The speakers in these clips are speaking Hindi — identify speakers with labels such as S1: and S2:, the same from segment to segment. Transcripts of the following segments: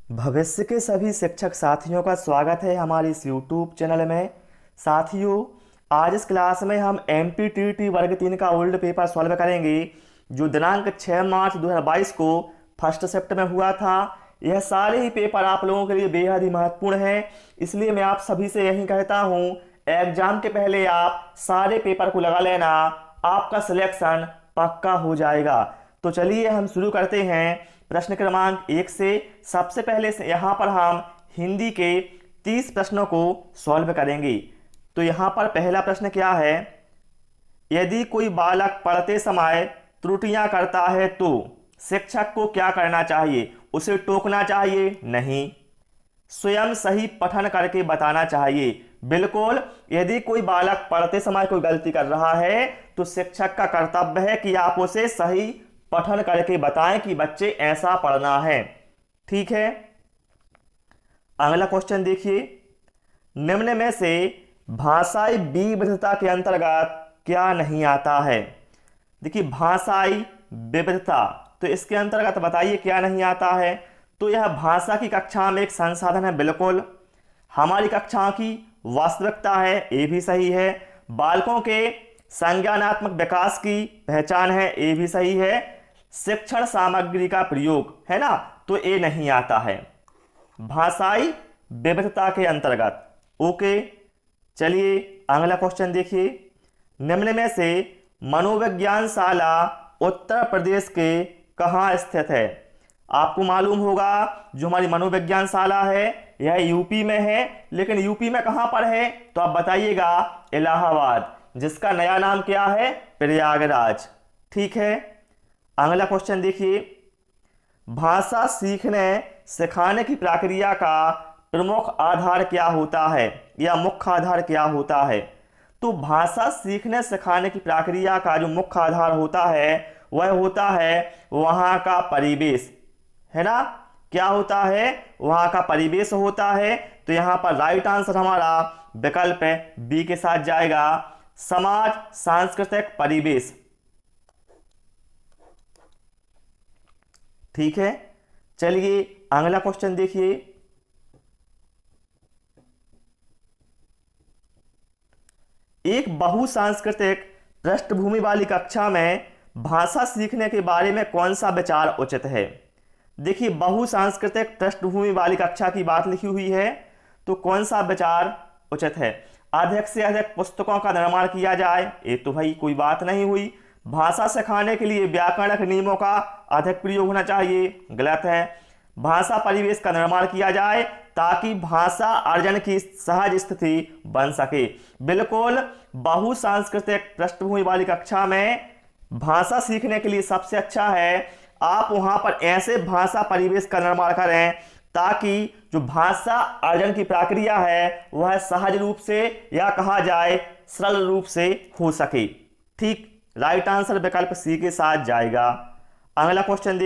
S1: भविष्य के सभी शिक्षक साथियों का स्वागत है हमारे इस YouTube चैनल में। साथियों, आज इस क्लास में हम MPTT वर्ग 3 का ओल्ड पेपर सॉल्व करेंगे जो दिनांक 6 मार्च 2022 को फर्स्ट शिफ्ट में हुआ था। यह सारे ही पेपर आप लोगों के लिए बेहद ही महत्वपूर्ण है, इसलिए मैं आप सभी से यही कहता हूँ, एग्जाम के पहले आप सारे पेपर को लगा लेना, आपका सिलेक्शन पक्का हो जाएगा। तो चलिए हम शुरू करते हैं प्रश्न क्रमांक 1 से। सबसे पहले से यहाँ पर हम हिंदी के 30 प्रश्नों को सॉल्व करेंगे। तो यहाँ पर पहला प्रश्न क्या है, यदि कोई बालक पढ़ते समय त्रुटियां करता है तो शिक्षक को क्या करना चाहिए? उसे टोकना चाहिए? नहीं। स्वयं सही पठन करके बताना चाहिए? बिल्कुल। यदि कोई बालक पढ़ते समय कोई गलती कर रहा है तो शिक्षक का कर्तव्य है कि आप उसे सही पठन करके बताएं कि बच्चे ऐसा पढ़ना है। ठीक है। अगला क्वेश्चन देखिए, निम्न में से भाषाई विविधता के अंतर्गत क्या नहीं आता है? देखिए, भाषाई विविधता, तो इसके अंतर्गत बताइए क्या नहीं आता है। तो यह भाषा की कक्षा में एक संसाधन है, बिल्कुल। हमारी कक्षा की वास्तविकता है, ये भी सही है। बालकों के संज्ञानात्मक विकास की पहचान है, ये भी सही है। शिक्षण सामग्री का प्रयोग है ना, तो ये नहीं आता है भाषाई विविधता के अंतर्गत। ओके, चलिए अगला क्वेश्चन देखिए, निम्न में से मनोविज्ञान शाला उत्तर प्रदेश के कहाँ स्थित है? आपको मालूम होगा जो हमारी मनोविज्ञान शाला है यह यूपी में है, लेकिन यूपी में कहाँ पर है? तो आप बताइएगा। इलाहाबाद, जिसका नया नाम क्या है? प्रयागराज। ठीक है। अगला क्वेश्चन देखिए, भाषा सीखने सिखाने की प्रक्रिया का प्रमुख आधार क्या होता है या मुख्य आधार क्या होता है? तो भाषा सीखने सिखाने की प्रक्रिया का जो मुख्य आधार होता है वह होता है वहाँ का परिवेश, है ना। क्या होता है? वहाँ का परिवेश होता है। तो यहाँ पर राइट आंसर हमारा विकल्प बी के साथ जाएगा, समाज सांस्कृतिक परिवेश। ठीक है। चलिए अगला क्वेश्चन देखिए, एक बहुसांस्कृतिक पृष्ठभूमि वाली कक्षा में भाषा सीखने के बारे में कौन सा विचार उचित है? देखिए, बहुसांस्कृतिक पृष्ठभूमि वाली कक्षा की बात लिखी हुई है, तो कौन सा विचार उचित है? अधिक से अधिक पुस्तकों का निर्माण किया जाए, ये तो भाई कोई बात नहीं हुई। भाषा सिखाने के लिए व्याकरणिक नियमों का अधिक प्रयोग होना चाहिए, गलत है। भाषा परिवेश का निर्माण किया जाए ताकि भाषा अर्जन की सहज स्थिति बन सके, बिल्कुल। बहुसांस्कृतिक पृष्ठभूमि वाली कक्षा में भाषा सीखने के लिए सबसे अच्छा है आप वहां पर ऐसे भाषा परिवेश का निर्माण करें ताकि जो भाषा अर्जन की प्रक्रिया है वह सहज रूप से या कहा जाए सरल रूप से हो सके। ठीक, राइट आंसर विकल्प सी के साथ जाएगा। अगला क्वेश्चन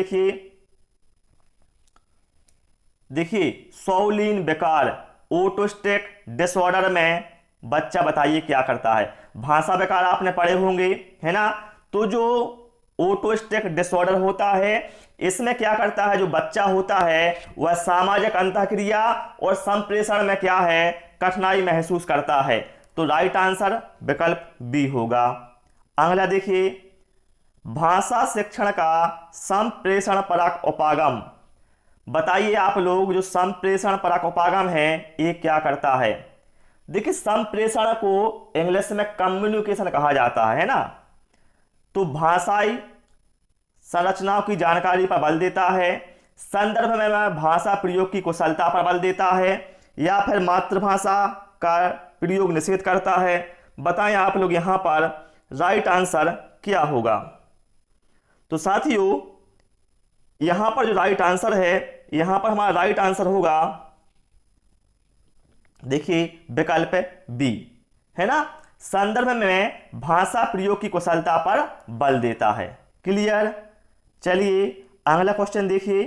S1: देखिए, सौलीन विकार ऑटिस्टिक डिसऑर्डर में बच्चा बताइए क्या करता है? भाषा विकार आपने पढ़े होंगे, है ना। तो जो ऑटिस्टिक डिसऑर्डर होता है इसमें क्या करता है, जो बच्चा होता है वह सामाजिक अंतःक्रिया और संप्रेषण में क्या है, कठिनाई महसूस करता है। तो राइट आंसर विकल्प बी होगा। अगला देखिए, भाषा शिक्षण का संप्रेषण परक उपागम बताइए आप लोग, जो संप्रेषण परक उपागम है ये क्या करता है? देखिए, संप्रेषण को इंग्लिश में कम्युनिकेशन कहा जाता है ना। तो भाषाई संरचनाओं की जानकारी पर बल देता है, संदर्भ में भाषा प्रयोग की कुशलता पर बल देता है, या फिर मातृभाषा का प्रयोग निषेध करता है। बताएं आप लोग यहां पर राइट आंसर क्या होगा? तो साथियों, यहां पर जो राइट आंसर है, यहां पर हमारा राइट आंसर होगा, देखिए विकल्प बी, है ना। संदर्भ में भाषा प्रयोग की कुशलता पर बल देता है। क्लियर। चलिए अगला क्वेश्चन देखिए,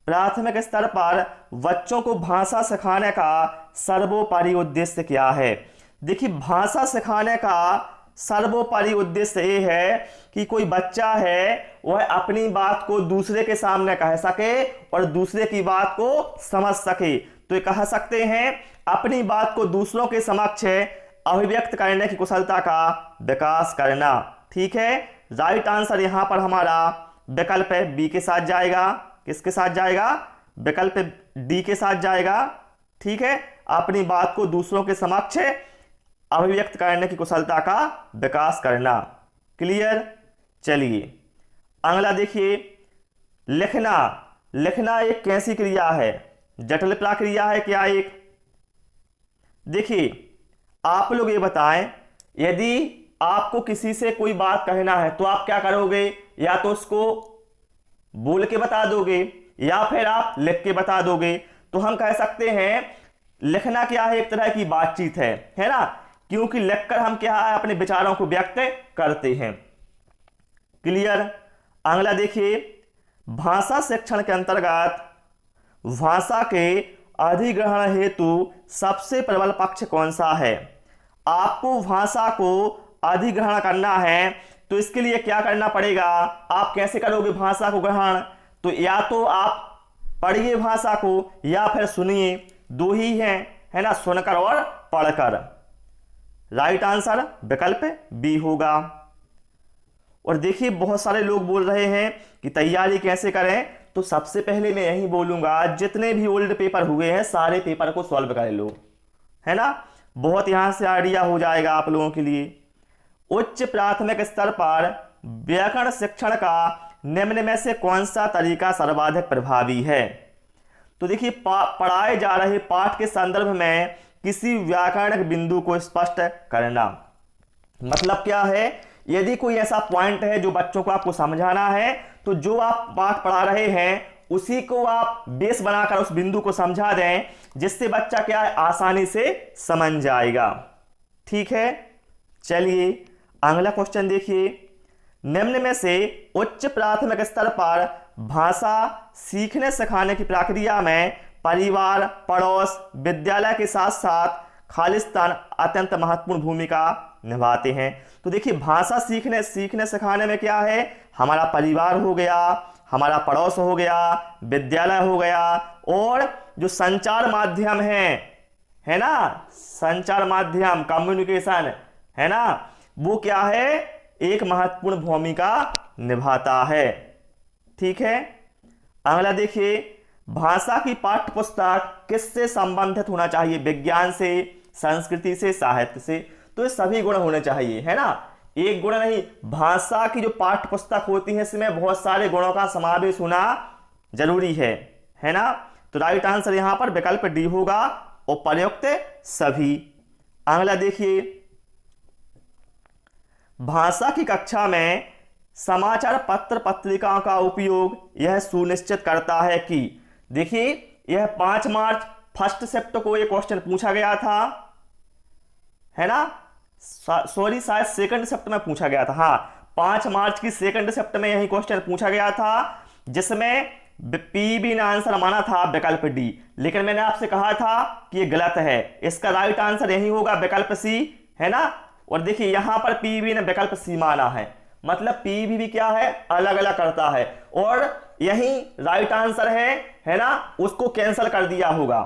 S1: प्राथमिक स्तर पर बच्चों को भाषा सिखाने का सर्वोपरि उद्देश्य क्या है? देखिए, भाषा सिखाने का सर्वोपरि उद्देश्य ये है कि कोई बच्चा है वह अपनी बात को दूसरे के सामने कह सके और दूसरे की बात को समझ सके। तो ये कह सकते हैं अपनी बात को दूसरों के समक्ष अभिव्यक्त करने की कुशलता का विकास करना। ठीक है, राइट आंसर यहां पर हमारा विकल्प बी के साथ जाएगा। किसके साथ जाएगा? विकल्प डी के साथ जाएगा। ठीक है, अपनी बात को दूसरों के समक्ष अभिव्यक्त करने की कुशलता का विकास करना। क्लियर? चलिए अगला देखिए, लिखना। लिखना एक कैसी क्रिया है? जटिल प्रक्रिया है क्या एक? देखिए आप लोग ये बताएं, यदि आपको किसी से कोई बात कहना है तो आप क्या करोगे? या तो उसको बोल के बता दोगे या फिर आप लिख के बता दोगे। तो हम कह सकते हैं लिखना क्या है? एक तरह की बातचीत है ना, क्योंकि लिखकर हम क्या है अपने विचारों को व्यक्त करते हैं। क्लियर? अगला देखिए, भाषा शिक्षण के अंतर्गत भाषा के अधिग्रहण हेतु सबसे प्रबल पक्ष कौन सा है? आपको भाषा को अधिग्रहण करना है तो इसके लिए क्या करना पड़ेगा? आप कैसे करोगे भाषा को ग्रहण? तो या तो आप पढ़िए भाषा को या फिर सुनिए, दो ही हैं, है ना, सुनकर और पढ़कर। राइट आंसर विकल्प बी होगा। और देखिए बहुत सारे लोग बोल रहे हैं कि तैयारी कैसे करें, तो सबसे पहले मैं यही बोलूंगा जितने भी ओल्ड पेपर हुए हैं सारे पेपर को सॉल्व कर लो, है ना, बहुत यहां से आइडिया हो जाएगा आप लोगों के लिए। उच्च प्राथमिक स्तर पर व्याकरण शिक्षण का निम्न में से कौन सा तरीका सर्वाधिक प्रभावी है? तो देखिए पढ़ाए जा रहे पाठ के संदर्भ में किसी व्याकरणिक बिंदु को स्पष्ट करना। मतलब क्या है? यदि कोई ऐसा पॉइंट है जो बच्चों को आपको समझाना है तो जो आप पाठ पढ़ा रहे हैं उसी को आप बेस बनाकर उस बिंदु को समझा दें, जिससे बच्चा क्या है आसानी से समझ जाएगा। ठीक है, चलिए अगला क्वेश्चन देखिए, निम्न में से उच्च प्राथमिक स्तर पर भाषा सीखने सिखाने की प्रक्रिया में परिवार, पड़ोस, विद्यालय के साथ साथ खालिस्तान अत्यंत महत्वपूर्ण भूमिका निभाते हैं। तो देखिए भाषा सीखने सिखाने में क्या है? हमारा परिवार हो गया, हमारा पड़ोस हो गया, विद्यालय हो गया, और जो संचार माध्यम है ना, संचार माध्यम कम्युनिकेशन है ना, वो क्या है? एक महत्वपूर्ण भूमिका निभाता है। ठीक है, अगला देखिए, भाषा की पाठ्य पुस्तक किससे संबंधित होना चाहिए? विज्ञान से, संस्कृति से, साहित्य से? तो ये सभी गुण होने चाहिए, है ना, एक गुण नहीं। भाषा की जो पाठ्य पुस्तक होती है इसमें बहुत सारे गुणों का समावेश होना जरूरी है ना। तो राइट आंसर यहां पर विकल्प डी होगा, उपर्युक्त सभी। अगला देखिए, भाषा की कक्षा में समाचार पत्र पत्रिकाओं का उपयोग यह सुनिश्चित करता है कि, देखिए यह 5 मार्च फर्स्ट शिफ्ट को यह क्वेश्चन पूछा गया था, है ना, सॉरी शायद सेकंड शिफ्ट में पूछा गया था। हाँ, 5 मार्च की सेकंड शिफ्ट में यही क्वेश्चन पूछा गया था, जिसमें पीबी ने आंसर माना था विकल्प डी, लेकिन मैंने आपसे कहा था कि ये गलत है। इसका राइट आंसर यही होगा विकल्प सी, है ना। और देखिए यहां पर पीबी ने विकल्प सी माना है, मतलब पीबी भी क्या है? अलग अलग करता है, और यही राइट आंसर है ना, उसको कैंसिल कर दिया होगा।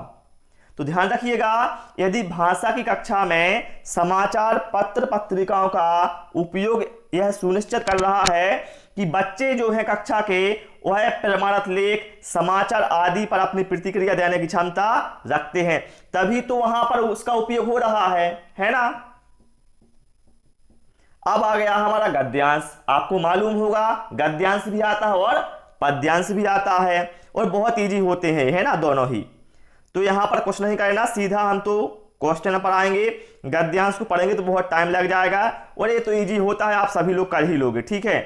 S1: तो ध्यान रखिएगा, यदि भाषा की कक्षा में समाचार पत्र पत्रिकाओं का उपयोग यह सुनिश्चित कर रहा है कि बच्चे जो हैं कक्षा के वह प्रमाणित लेख, समाचार आदि पर अपनी प्रतिक्रिया देने की क्षमता रखते हैं, तभी तो वहां पर उसका उपयोग हो रहा है ना। अब आ गया हमारा गद्यांश। आपको मालूम होगा गद्यांश भी आता है और पद्यांश भी आता है, और बहुत इजी होते हैं, है ना, दोनों ही। तो यहां पर कुछ नहीं करना, सीधा हम तो क्वेश्चन पर आएंगे। गद्यांश को पढ़ेंगे तो बहुत टाइम लग जाएगा, और ये तो इजी होता है, आप सभी लोग कर ही लोगे। ठीक है,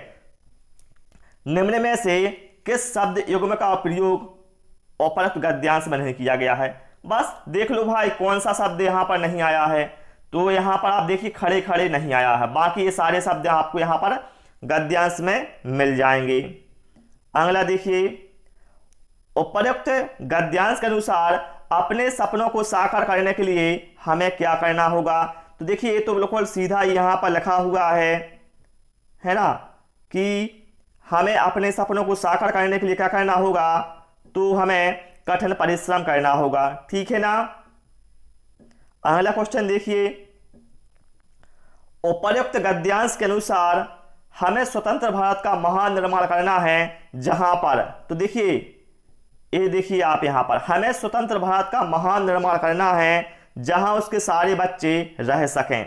S1: निम्न में से किस शब्द युग्म का प्रयोग उपरोक्त गद्यांश में नहीं किया गया है? बस देख लो भाई कौन सा शब्द यहां पर नहीं आया है। तो यहां पर आप देखिए खड़े खड़े नहीं आया है, बाकी ये सारे शब्द आपको यहां पर गद्यांश में मिल जाएंगे। अगला देखिए, उपरोक्त गद्यांश के अनुसार अपने सपनों को साकार करने के लिए हमें क्या करना होगा? तो देखिए ये तो बिल्कुल सीधा यहाँ पर लिखा हुआ है ना, कि हमें अपने सपनों को साकार करने के लिए क्या करना होगा, तो हमें कठिन परिश्रम करना होगा। ठीक है ना। अगला क्वेश्चन देखिए, उपर्युक्त गद्यांश के अनुसार हमें स्वतंत्र भारत का महान निर्माण करना है जहां पर, तो देखिए ये देखिए आप यहां पर, हमें स्वतंत्र भारत का महान निर्माण करना है जहां उसके सारे बच्चे रह सकें,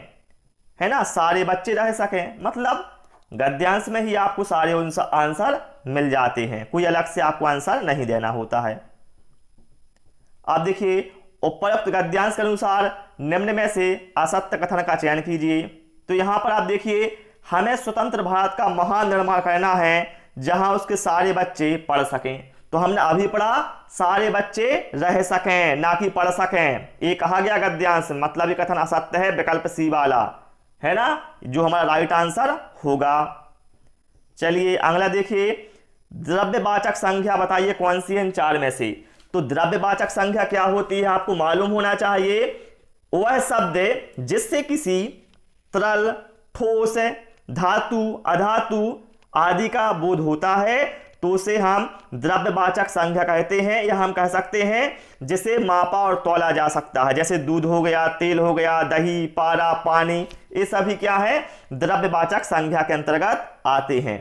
S1: है ना, सारे बच्चे रह सकें, मतलब गद्यांश में ही आपको सारे आंसर मिल जाते हैं, कोई अलग से आपको आंसर नहीं देना होता है। आप देखिए, उपर्युक्त गद्यांश के अनुसार निम्न में से असत्य कथन का चयन कीजिए। तो यहां पर आप देखिए, हमें स्वतंत्र भारत का महान निर्माण करना है जहां उसके सारे बच्चे पढ़ सकें, तो हमने अभी पढ़ा सारे बच्चे रह सकें, ना कि पढ़ सकें, ये कहा गया गद्यांश, मतलब ये कथन असत्य है, विकल्प सी वाला, है ना, जो हमारा राइट आंसर होगा। चलिए अगला देखिए, द्रव्यवाचक संख्या बताइए कौन सी है इन चार में से। तो द्रव्यवाचक संख्या क्या होती है आपको मालूम होना चाहिए, वह शब्द जिससे किसी तरल, ठोस, धातु, अधातु आदि का बोध होता है तो उसे हम द्रव्यवाचक संख्या कहते हैं, या हम कह सकते हैं जिसे मापा और तौला जा सकता है, जैसे दूध हो गया, तेल हो गया, दही, पारा, पानी, ये सभी क्या है, द्रव्यवाचक संख्या के अंतर्गत आते हैं।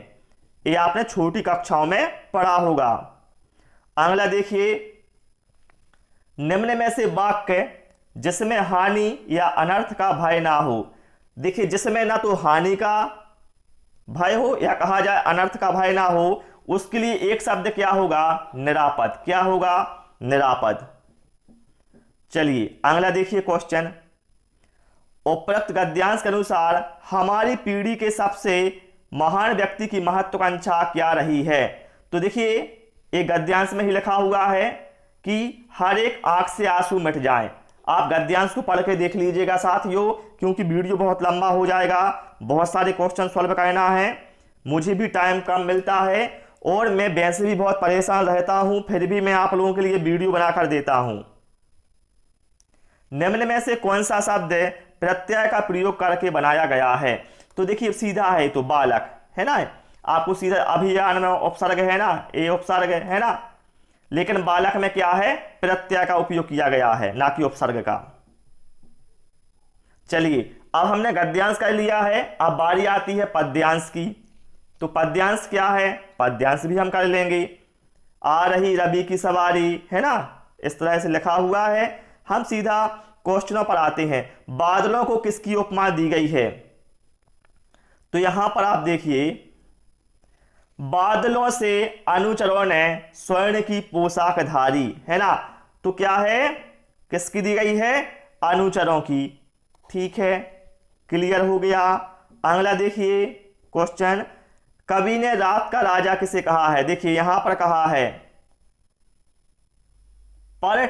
S1: ये आपने छोटी कक्षाओं में पढ़ा होगा। अगला देखिए, निम्न में से वाक्य जिसमें हानि या अनर्थ का भय ना हो। देखिए, जिसमें ना तो हानि का भय हो या कहा जाए अनर्थ का भय ना हो, उसके लिए एक शब्द क्या होगा, निरापद। क्या होगा, निरापद। चलिए अगला देखिए क्वेश्चन, उपरोक्त गद्यांश के अनुसार हमारी पीढ़ी के सबसे महान व्यक्ति की महत्वाकांक्षा क्या रही है। तो देखिए एक गद्यांश में ही लिखा हुआ है कि हर एक आंख से आंसू मिट जाएं। आप गद्यांश को पढ़ के देख लीजिएगा साथियों, क्योंकि वीडियो बहुत लंबा हो जाएगा, बहुत सारे क्वेश्चन सॉल्व करना है, मुझे भी टाइम कम मिलता है और मैं वैसे भी बहुत परेशान रहता हूं, फिर भी मैं आप लोगों के लिए वीडियो बनाकर देता हूं। निम्न में से कौन सा शब्द प्रत्यय का प्रयोग करके बनाया गया है। तो देखिए सीधा है, तो बालक है ना, आपको सीधा अभियान में उपसर्ग है ना, ये उपसर्ग है ना, लेकिन बालक में क्या है, प्रत्यय का उपयोग किया गया है, ना कि उपसर्ग का। चलिए अब हमने गद्यांश कर लिया है, अब बारी आती है पद्यांश की। तो पद्यांश क्या है, पद्यांश भी हम कर लेंगे। आ रही रवि की सवारी, है ना, इस तरह से लिखा हुआ है। हम सीधा क्वेश्चनों पर आते हैं। बादलों को किसकी उपमा दी गई है। तो यहां पर आप देखिए, बादलों से अनुचरों ने स्वर्ण की पोशाक धारी, है ना, तो क्या है, किसकी दी गई है, अनुचरों की। ठीक है, क्लियर हो गया। अगला देखिए क्वेश्चन, कवि ने रात का राजा किसे कहा है। देखिए यहां पर कहा है, पर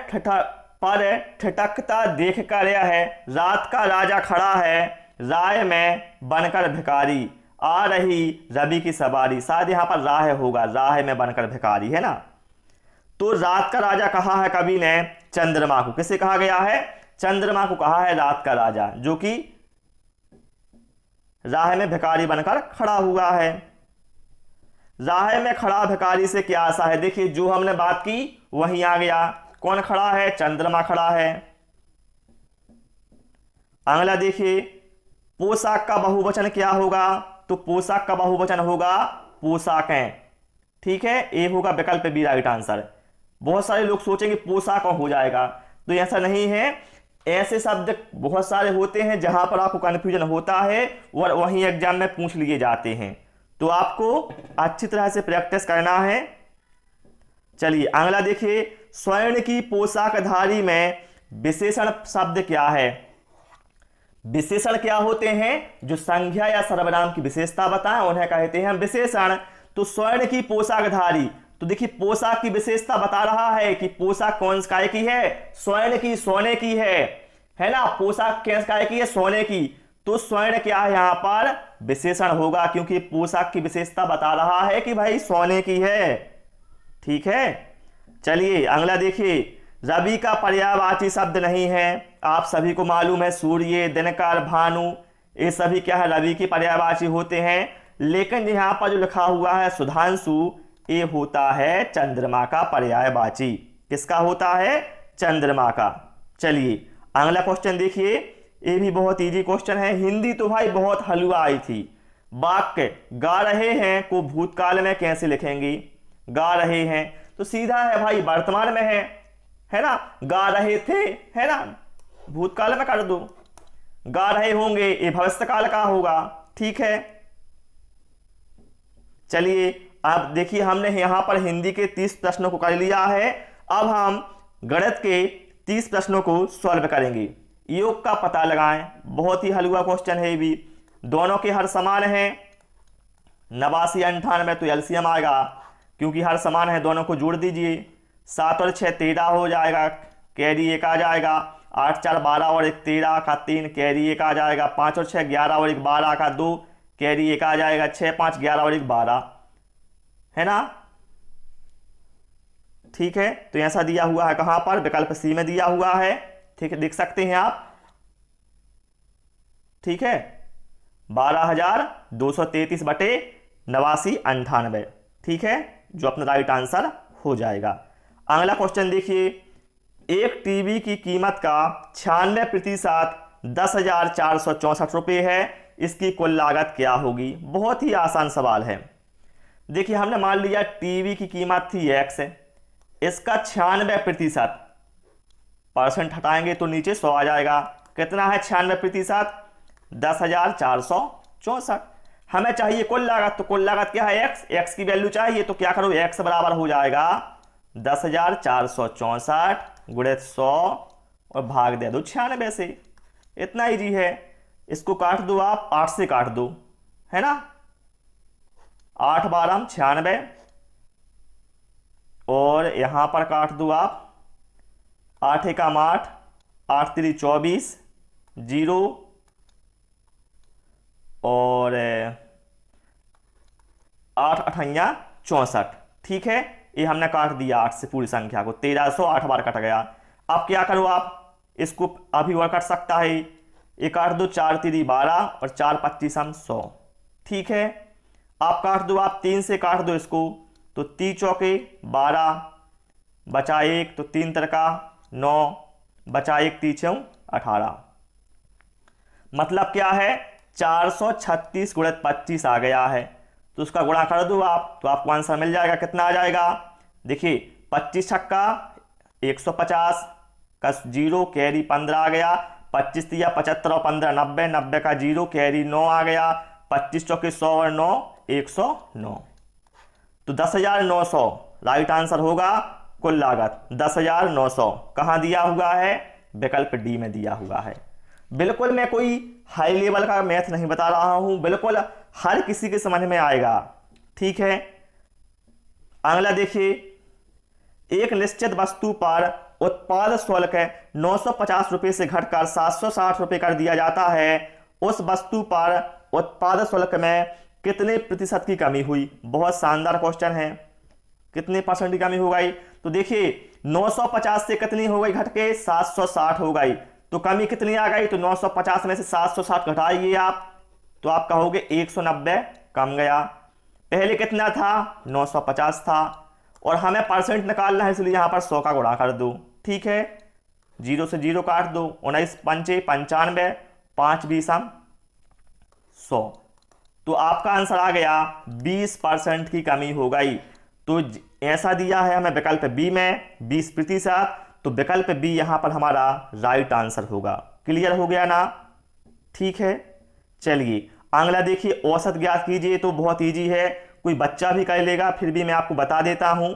S1: ठिठकता देख कर यह है, रात का राजा खड़ा है राह में बनकर भिखारी, आ रही रवि की सवारी। शायद यहां पर राह होगा, राह में बनकर भिखारी, है ना। तो रात का राजा कहा है कवि ने चंद्रमा को। किसे कहा गया है, चंद्रमा को कहा है रात का राजा, जो कि राह में भिखारी बनकर खड़ा हुआ है। राह में खड़ा भिखारी से क्या आशा है। देखिए जो हमने बात की वहीं आ गया, कौन खड़ा है, चंद्रमा खड़ा है। अगला देखिए, पोशाक का बहुवचन क्या होगा। तो पोशाक का बहुवचन होगा पोशाकें। ठीक है, ये होगा विकल्प बी राइट आंसर। बहुत सारे लोग सोचेंगे पोशाक हो जाएगा, तो ऐसा नहीं है। ऐसे शब्द बहुत सारे होते हैं जहां पर आपको कंफ्यूजन होता है और वहीं एग्जाम में पूछ लिए जाते हैं, तो आपको अच्छी तरह से प्रैक्टिस करना है। चलिए अगला देखिए, स्वर्ण की पोशाकधारी में विशेषण शब्द क्या है। विशेषण क्या होते हैं, जो संज्ञा या सर्वनाम की विशेषता बताएं उन्हें कहते हैं विशेषण। तो स्वर्ण की पोशाकधारी, तो देखिए पोशाक की विशेषता बता रहा है कि पोशाक कौन सा की है, स्वर्ण की, सोने की है ना। पोशाक किस काय की है, सोने की। तो स्वर्ण क्या है यहां पर, विशेषण होगा, क्योंकि पोशाक की विशेषता बता रहा है कि भाई सोने की है। ठीक है, चलिए अगला देखिए, रवि का पर्यायवाची शब्द नहीं है, आप सभी को मालूम है सूर्य, दिनकर, भानु, ये सभी क्या है, रवि के पर्यायवाची होते हैं। लेकिन यहाँ पर जो लिखा हुआ है सुधांशु, ये होता है चंद्रमा का पर्यायवाची। किसका होता है? चंद्रमा का। चलिए अगला क्वेश्चन देखिए, ये भी बहुत इजी क्वेश्चन है। हिंदी तो भाई बहुत हलवा आई थी। वाक्य गा रहे हैं को भूतकाल में कैसे लिखेंगे? गा रहे हैं तो सीधा है भाई, वर्तमान में है ना, गा रहे थे, है ना, भूतकाल में कर दो। गा रहे होंगे ये भविष्यकाल का होगा, ठीक है। चलिए अब देखिए, हमने यहां पर हिंदी के 30 प्रश्नों को कर लिया है। अब हम गणित के 30 प्रश्नों को सॉल्व करेंगे। योग का पता लगाएं, बहुत ही हलवा क्वेश्चन है ये भी। दोनों के हर समान हैं, 89 98 तो एलसीएम आएगा, क्योंकि हर समान है, दोनों को जोड़ दीजिए। 7 और 6 13 हो जाएगा, कैरी 1 आ जाएगा। 8 4 12 और 1 13 का 3, कैरी 1 आ जाएगा। 5 और 6 11 और 1 12 का 2, कैरी 1 आ जाएगा। 6 5 11 और 1 12, है ना, ठीक है। तो ऐसा दिया हुआ है कहां पर? विकल्प सी में दिया हुआ है, ठीक है, देख सकते हैं आप, ठीक है। 12,233 बटे 89 98, ठीक है, जो अपना राइट आंसर हो जाएगा। अगला क्वेश्चन देखिए, एक टीवी की कीमत का 96% 10,464 रुपये है, इसकी कुल लागत क्या होगी? बहुत ही आसान सवाल है। देखिए हमने मान लिया टीवी की कीमत थी x, इसका 96% परसेंट हटाएंगे तो नीचे 100 आ जाएगा। कितना है 96%? 10,464। हमें चाहिए कुल लागत, तो कुल लागत क्या है? x की वैल्यू चाहिए, तो क्या करो, x बराबर हो जाएगा 10,464 गुणित 100 और भाग दे दो 96 से। इतना इजी है। इसको काट दो आप, 8 से काट दो, है ना, 8 12 96 और यहां पर काट दो आप, 8 1 8, 8 3 24, 0 और 8 8 64, ठीक है। ये हमने काट दिया 8 से पूरी संख्या को, 1308 बार कट गया। अब क्या करो आप, इसको अभी और कट सकता है, ये काट दो, 4 3 12 और 4 25 100, ठीक है। आप काट दो, आप 3 से काट दो इसको, तो 3 चौके 12 बचा 1, तो 3 तरका 9 बचा 1, 3 6 18। मतलब क्या है, 436 गुणित 25 आ गया है, तो उसका गुणा कर दो आप, तो आपको आंसर मिल जाएगा। कितना आ जाएगा? देखिए 25 छक्का 150 का 0, कैरी 15 आ गया। 25 दिया 75 और 15 90, 90 का 0, कैरी 9 आ गया। 25 चौके 100 और 9 109, तो 10,900 राइट आंसर होगा। कुल लागत 10,900 कहां दिया हुआ है? विकल्प डी में दिया हुआ है। बिल्कुल मैं कोई हाई लेवल का मैथ नहीं बता रहा हूं, बिल्कुल हर किसी के समझ में आएगा, ठीक है। अगला देखिए, एक निश्चित वस्तु पर उत्पाद शुल्क 950 रुपये से घटकर 760 रुपये कर दिया जाता है, उस वस्तु पर उत्पाद शुल्क में कितने प्रतिशत की कमी हुई? बहुत शानदार क्वेश्चन है। कितने परसेंट की कमी हो गई? तो देखिए 950 से कितनी हो गई घट के? 760 हो गई। तो कमी कितनी आ गई? तो 950 में से 760 घटाइए आप, तो आप कहोगे 190 कम गया। पहले कितना था? 950 था, और हमें परसेंट निकालना है, इसलिए यहां पर 100 का गुणा कर दो, ठीक है। 0 से 0 काट दो, 19 पंचे 95, 5 20 100, तो आपका आंसर आ गया 20% की कमी हो गई। तो ऐसा दिया है हमें विकल्प बी में 20%, तो विकल्प बी यहां पर हमारा राइट आंसर होगा। क्लियर हो गया ना? ठीक है। चलिए अगला देखिए, औसत ज्ञात कीजिए। तो बहुत इजी है, कोई बच्चा भी कर लेगा, फिर भी मैं आपको बता देता हूं।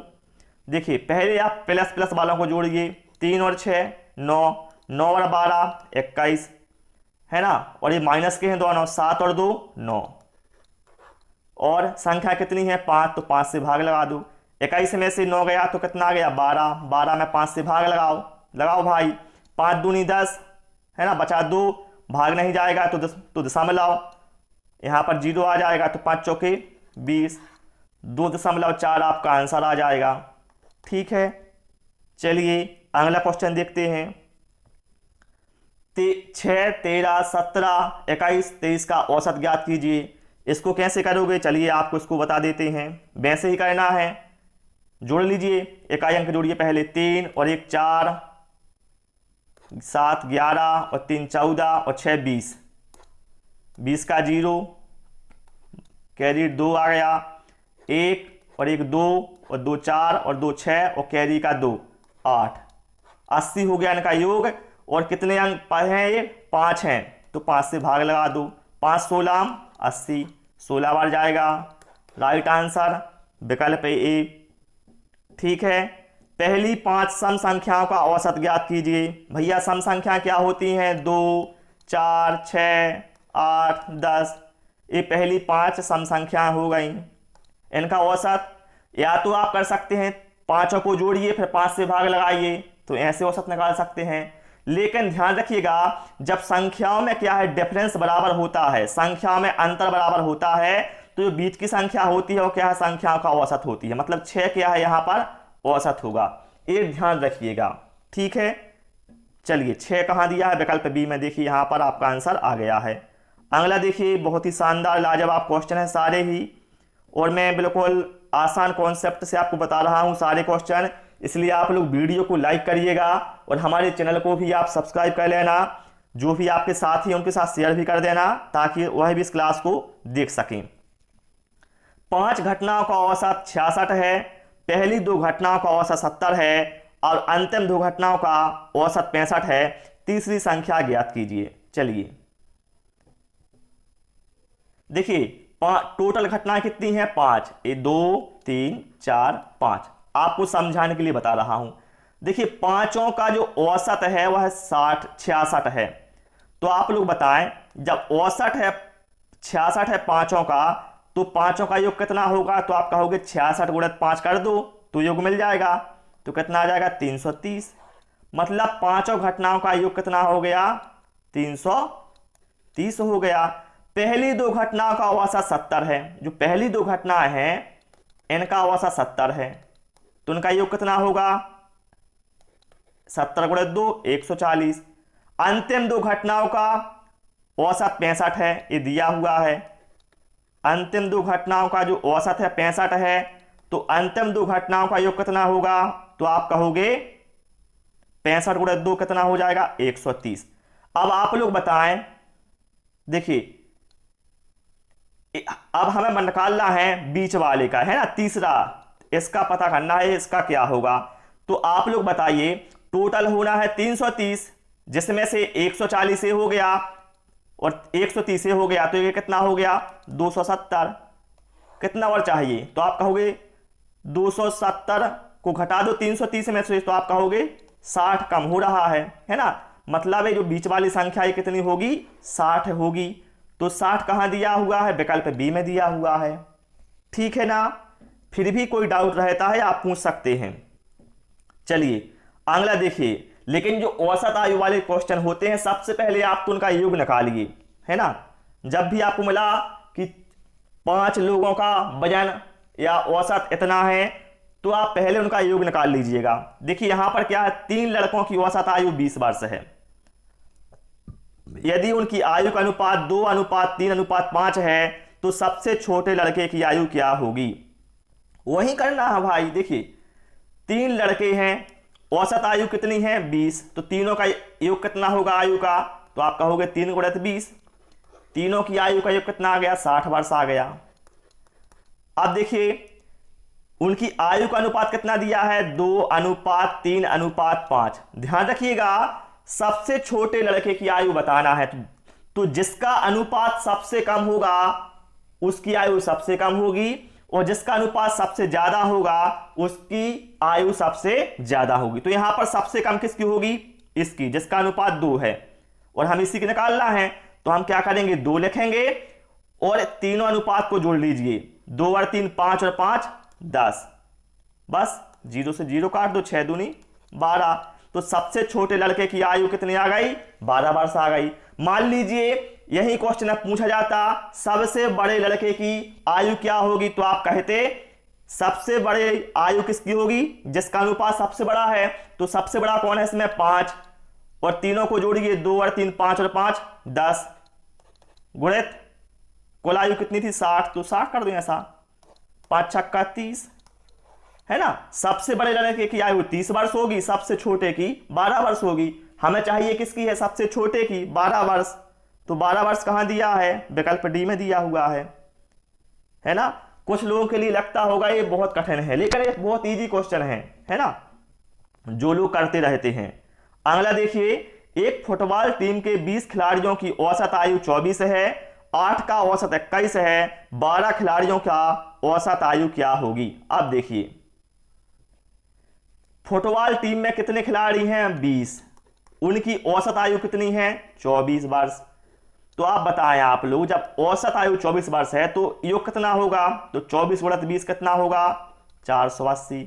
S1: देखिए पहले आप प्लस प्लस वालों को जोड़िए, 3 और 6 9, 9 और 12 21, है ना, और ये माइनस के हैं दोनों, 7 और 2 9, और संख्या कितनी है? 5, तो 5 से भाग लगा दो। 21 में से 9 गया तो कितना आ गया? 12, 12 में 5 से भाग लगाओ, लगाओ भाई, 5 दूनी 10, है ना, बचा 2, भाग नहीं जाएगा तो दशमलव, यहाँ पर 0 आ जाएगा, तो 5 चौके 20, 2.4 आपका आंसर आ जाएगा, ठीक है। चलिए अगला क्वेश्चन देखते हैं। 6, 13, 17, 21, 23 का औसत ज्ञात कीजिए। इसको कैसे करोगे, चलिए आपको इसको बता देते हैं। वैसे ही करना है, जोड़ लीजिए, इकाई अंक जोड़िए पहले। 3 और 1 4, 7 11 और 3 14 और 6 20। 20 का 0, कैरी 2 आ गया। 1 और 1 2 और 2 4 और 2 6 और कैरी का 2 8। 80 हो गया इनका योग। और कितने अंक हैं ये, 5 हैं, तो 5 से भाग लगा दो। 5 16 80, 16 बार जाएगा। राइट आंसर विकल्प ए। ठीक है, पहली 5 सम संख्याओं का औसत ज्ञात कीजिए। भैया सम संख्या क्या होती हैं, 2 4 6 8 10। ये पहली 5 सम संख्याएं हो गई। इनका औसत या तो आप कर सकते हैं, पांचों को जोड़िए फिर 5 से भाग लगाइए, तो ऐसे औसत निकाल सकते हैं। लेकिन ध्यान रखिएगा, जब संख्याओं में क्या है, डिफरेंस बराबर होता है, संख्याओं में अंतर बराबर होता है, तो जो बीच की संख्या होती है वो क्या है, संख्याओं का औसत होती है। मतलब 6 क्या है यहां पर औसत होगा, ये ध्यान रखिएगा। ठीक है, चलिए 6 कहां दिया है, विकल्प बी में। देखिए यहां पर आपका आंसर आ गया है। अगला देखिए, बहुत ही शानदार लाजवाब क्वेश्चन है सारे ही, और मैं बिल्कुल आसान कॉन्सेप्ट से आपको बता रहा हूं सारे क्वेश्चन, इसलिए आप लोग वीडियो को लाइक करिएगा और हमारे चैनल को भी आप सब्सक्राइब कर लेना। जो भी आपके साथी हैं उनके साथ शेयर भी कर देना, ताकि वह भी इस क्लास को देख सकें। 5 घटनाओं का औसत 66 है, पहली 2 घटनाओं का औसत 70 है और अंतिम 2 घटनाओं का औसत 65 है। तीसरी संख्या ज्ञात कीजिए। चलिए देखिए, टोटल घटनाएं कितनी हैं, 5। ये 2 3 4 5, आपको समझाने के लिए बता रहा हूं। देखिए पांचों का जो औसत है वह 66 है। तो आप लोग बताएं, जब औसत है 66 है पांचों का, तो पांचों का योग कितना होगा, तो आप कहोगे 66 गुणित 5 कर दो तो योग मिल जाएगा। तो कितना आ जाएगा, 330। मतलब पांचों घटनाओं का योग कितना हो गया, 330 हो गया। पहली 2 घटनाओं का औसत 70 है, जो पहली 2 घटनाएं हैं इनका औसत 70 है, तो उनका योग कितना होगा, 70 गुणित 2 140। अंतिम 2 घटनाओं का औसत 65 है, ये दिया हुआ है। अंतिम 2 घटनाओं का जो औसत है 65 है, तो अंतिम 2 घटनाओं का योग कितना होगा, तो आप कहोगे 65 गुणित 2 कितना हो जाएगा, 130। अब आप लोग बताएं, देखिए अब हमें निकालना है बीच वाले का, है ना, तीसरा, इसका पता करना है इसका क्या होगा। तो आप लोग बताइए, टोटल होना है 330, जिसमें से 140 से हो गया और 130 से हो गया, तो ये कितना हो गया, 270। कितना और चाहिए, तो आप कहोगे 270 को घटा दो 330 में से, तो आप कहोगे 60 कम हो रहा है ना। मतलब है जो बीच वाली संख्या ये कितनी होगी, 60 होगी। तो 60 कहां दिया हुआ है, विकल्प बी में दिया हुआ है। ठीक है ना, फिर भी कोई डाउट रहता है आप पूछ सकते हैं। चलिए अगला देखिए, लेकिन जो औसत आयु वाले क्वेश्चन होते हैं सबसे पहले आप तो उनका योग निकालिए, है ना। जब भी आपको मिला कि 5 लोगों का वजन या औसत इतना है, तो आप पहले उनका योग निकाल लीजिएगा। देखिए यहां पर क्या है, 3 लड़कों की औसत आयु 20 वर्ष है। यदि उनकी आयु का अनुपात 2:3:5 है, तो सबसे छोटे लड़के की आयु क्या होगी, वही करना है भाई। देखिए 3 लड़के हैं, औसत आयु कितनी है, 20, तो तीनों का योग कितना होगा आयु का, तो आप कहोगे 3 गुणित 20। तीनों की आयु का योग कितना आ गया, 60 वर्ष आ गया। अब देखिए उनकी आयु का अनुपात कितना दिया है, 2:3:5। ध्यान रखिएगा, सबसे छोटे लड़के की आयु बताना है, तो जिसका अनुपात सबसे कम होगा उसकी आयु सबसे कम होगी, और जिसका अनुपात सबसे ज्यादा होगा उसकी आयु सबसे ज्यादा होगी। तो यहां पर सबसे कम किसकी होगी, इसकी, जिसका अनुपात 2 है, और हम इसी की निकालना है। तो हम क्या करेंगे, 2 लिखेंगे और तीनों अनुपात को जोड़ लीजिए, 2 और 3 5 और 5 10, बस 0 से 0 काट दो, 6 दूनी 12। तो सबसे छोटे लड़के की आयु कितनी आ गई, 12 वर्ष आ गई। मान लीजिए यही क्वेश्चन पूछा जाता सबसे बड़े लड़के की आयु क्या होगी, तो आप कहते सबसे बड़े आयु किसकी होगी? जिसका अनुपात सबसे बड़ा है। तो सबसे बड़ा कौन है इसमें? 5, और तीनों को जोड़िए, 2 और 3 5 और 5 10, गुणित कुल आयु कितनी थी? 60, तो 60 कर दो ऐसा, 5 छक्का 30, है ना। सबसे बड़े लड़के की आयु 30 वर्ष होगी, सबसे छोटे की 12 वर्ष होगी। हमें चाहिए किसकी है? सबसे छोटे की 12 वर्ष। तो 12 वर्ष कहां दिया है? विकल्प डी में दिया हुआ है ना। कुछ लोगों के लिए लगता होगा ये बहुत कठिन है, लेकिन ये बहुत इजी क्वेश्चन है ना, जो लोग करते रहते हैं। अगला देखिए, एक फुटबॉल टीम के 20 खिलाड़ियों की औसत आयु 24 है, 8 का औसत 21 है, 12 खिलाड़ियों का औसत आयु क्या होगी? अब देखिए, फुटबॉल टीम में कितने खिलाड़ी हैं? 20, उनकी औसत आयु कितनी है? 24 वर्ष। तो आप बताएं आप लोग, जब औसत आयु 24 वर्ष है तो योग कितना होगा? तो 24 गुणित 20 कितना होगा? 480।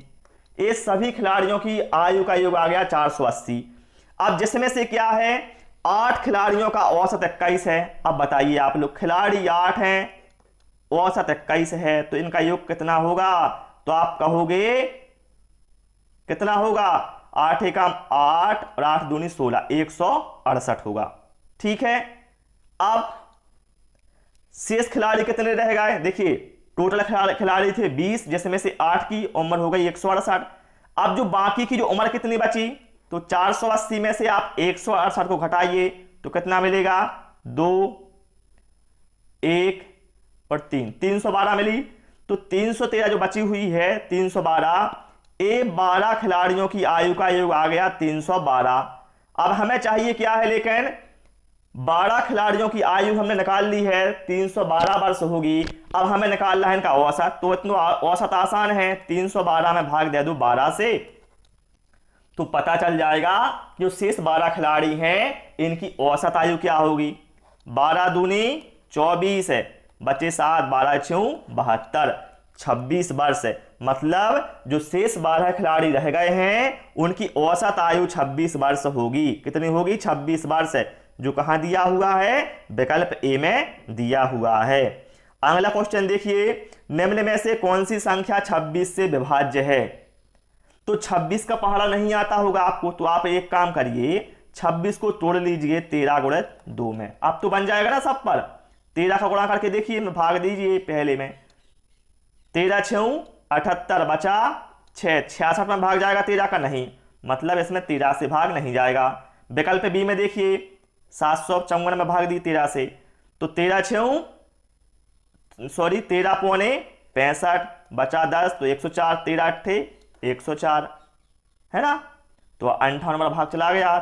S1: ये सभी खिलाड़ियों की आयु का योग आ गया 480। अब जिसमें से क्या है? 8 खिलाड़ियों का औसत 21 है। अब बताइए आप लोग, खिलाड़ी 8 हैं, औसत 21 है, तो इनका योग कितना होगा? तो आप कहोगे कितना होगा? 8 एकम 8 और 8 दूनी 16, 168 होगा। ठीक है। अब शेष खिलाड़ी कितने रह गए? देखिए, टोटल खिलाड़ी थे 20, जिसमें से 8 की उम्र हो गई 168। अब जो बाकी की जो उम्र कितनी बची? तो 480 में से आप 168 को घटाइए तो कितना मिलेगा? 2, 1 और 3, 312 मिली। तो 313 जो बची हुई है, 312, ये 12 खिलाड़ियों की आयु का योग आ गया 312। अब हमें चाहिए क्या है? लेकिन 12 खिलाड़ियों की आयु हमने निकाल ली है, 312 वर्ष होगी। अब हमें निकालना है इनका औसत, तो इतना औसत आसान है, 312 में भाग दे दो 12 से, तो पता चल जाएगा जो शेष 12 खिलाड़ी हैं इनकी औसत आयु क्या होगी? 12 दूनी 24 है, बचे 7, 12 छूं 72, 26 वर्ष है। मतलब जो शेष 12 खिलाड़ी रह गए हैं उनकी औसत आयु 26 वर्ष होगी। कितनी होगी? 26 वर्ष है, जो कहां दिया हुआ है? विकल्प ए में दिया हुआ है। अगला क्वेश्चन देखिए, निम्न में से कौन सी संख्या 26 से विभाज्य है? तो 26 का पहाड़ा नहीं आता होगा आपको, तो आप एक काम करिए, 26 को तोड़ लीजिए 13 गुणित 2 में। अब तो बन जाएगा ना सब पर। 13 का गुणा करके देखिए, भाग दीजिए पहले में, 13 छूं 78, बचा 6, 66 में भाग जाएगा 13 का? नहीं, मतलब इसमें 13 से भाग नहीं जाएगा। विकल्प बी में देखिए, 754 में भाग दी 13 से, तो 13 पौने 65, बचा 10, तो 104, 13 अट्ठे 104, है ना। तो 58 में भाग चला गया।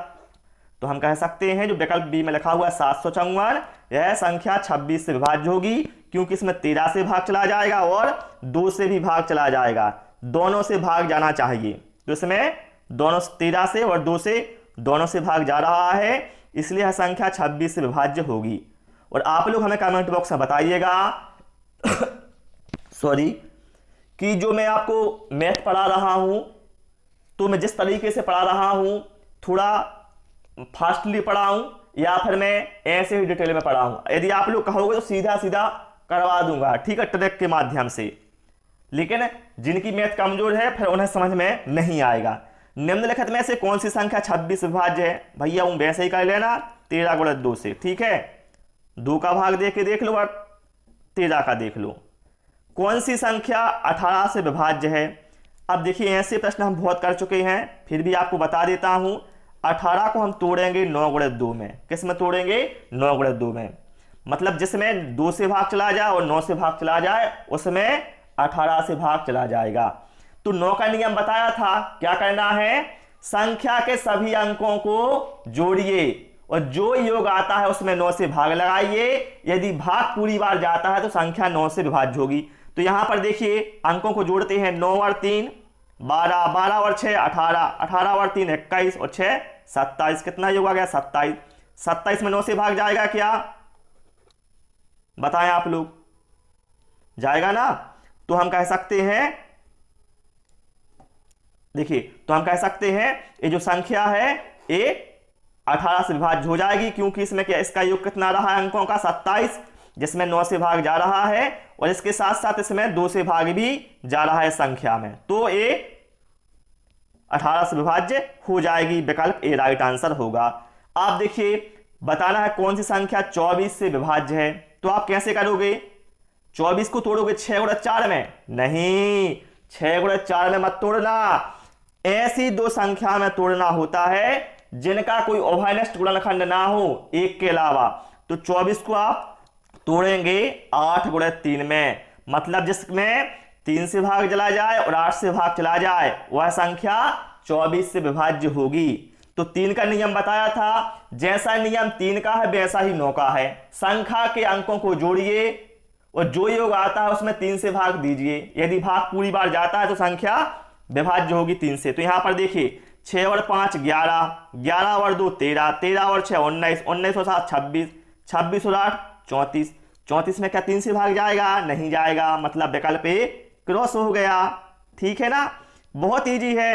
S1: तो हम कह सकते हैं जो विकल्प बी में लिखा हुआ 754, यह संख्या 26 से विभाज्य होगी, क्योंकि इसमें 13 से भाग चला जाएगा और 2 से भी भाग चला जाएगा, दोनों से भाग जाना चाहिए। तो इसमें दोनों 13 से और 2 से दोनों से भाग जा रहा है, इसलिए यह संख्या 26 से विभाज्य होगी। और आप लोग हमें कमेंट बॉक्स में बताइएगा सॉरी, कि जो मैं आपको मैथ पढ़ा रहा हूं, तो मैं जिस तरीके से पढ़ा रहा हूं, थोड़ा फास्टली पढ़ाऊं या फिर मैं ऐसे ही डिटेल में पढ़ाऊं। यदि आप लोग कहोगे तो सीधा सीधा करवा दूंगा, ठीक है, ट्रिक के माध्यम से। लेकिन जिनकी मैथ कमजोर है फिर उन्हें समझ में नहीं आएगा। निम्नलिखित में से कौन सी संख्या 26 विभाज्य है? भैया वो वैसे ही कर लेना, 13 गुणित 2 से, ठीक है। 2 का भाग दे के देख लो और 13 का देख लो। कौन सी संख्या 18 से विभाज्य है? अब देखिए, ऐसे प्रश्न हम बहुत कर चुके हैं, फिर भी आपको बता देता हूं। 18 को हम तोड़ेंगे 9 गुणित 2 में। किस में तोड़ेंगे? 9 गुणित 2 में। मतलब जिसमें 2 से भाग चला जाए और 9 से भाग चला जाए, उसमें 18 से भाग चला जाएगा। तो 9 का नियम बताया था, क्या करना है? संख्या के सभी अंकों को जोड़िए और जो योग आता है उसमें 9 से भाग लगाइए। यदि भाग पूरी बार जाता है तो संख्या 9 से विभाज्य होगी। तो यहां पर देखिए, अंकों को जोड़ते हैं, 9 और 3 12, 12 और 6 18, 18 और 3 21 और 6 27। कितना योग आ गया? 27। 27 में 9 से भाग जाएगा क्या? बताएं आप लोग, जाएगा ना? तो हम कह सकते हैं, देखिए, तो हम कह सकते हैं ये जो संख्या है ये 18 से विभाज्य हो जाएगी, क्योंकि इसमें क्या, इसका योग कितना रहा है अंकों का? 27। जिसमें 9 से भाग जा रहा है और इसके साथ साथ इसमें 2 से भाग भी जा रहा है संख्या में, तो ये 18 से विभाज्य हो जाएगी। विकल्प ए राइट आंसर होगा। आप देखिए बताना है कौन सी संख्या 24 से विभाज्य है, तो आप कैसे करोगे? 24 को तोड़ोगे 6 गुणा 4 में? नहीं, 6 गुणा 4 में मत तोड़ना, ऐसी दो संख्या में तोड़ना होता है जिनका कोई उभयनिष्ठ गुणनखंड ना हो एक के अलावा। तो 24 को आप तोड़ेंगे 8 गुणा 3 में, मतलब जिसमें 3 से भाग चला जाए और 8 से भाग चला जाए वह संख्या 24 से विभाज्य होगी। तो 3 का नियम बताया था, जैसा नियम 3 का है वैसा ही 9 का है। संख्या के अंकों को जोड़िए और जो योग आता है उसमें 3 से भाग दीजिए, यदि भाग पूरी बार जाता है तो संख्या विभाज्य होगी 3 से। तो यहां पर देखिए 6 और 5 11, 11 और 2 13, 13 और 6 19, 19 और 7 26, 26 और 8 34, 34 में क्या 3 से भाग जाएगा? नहीं जाएगा, मतलब विकल्प ए क्रॉस हो गया। ठीक है ना, बहुत इजी है,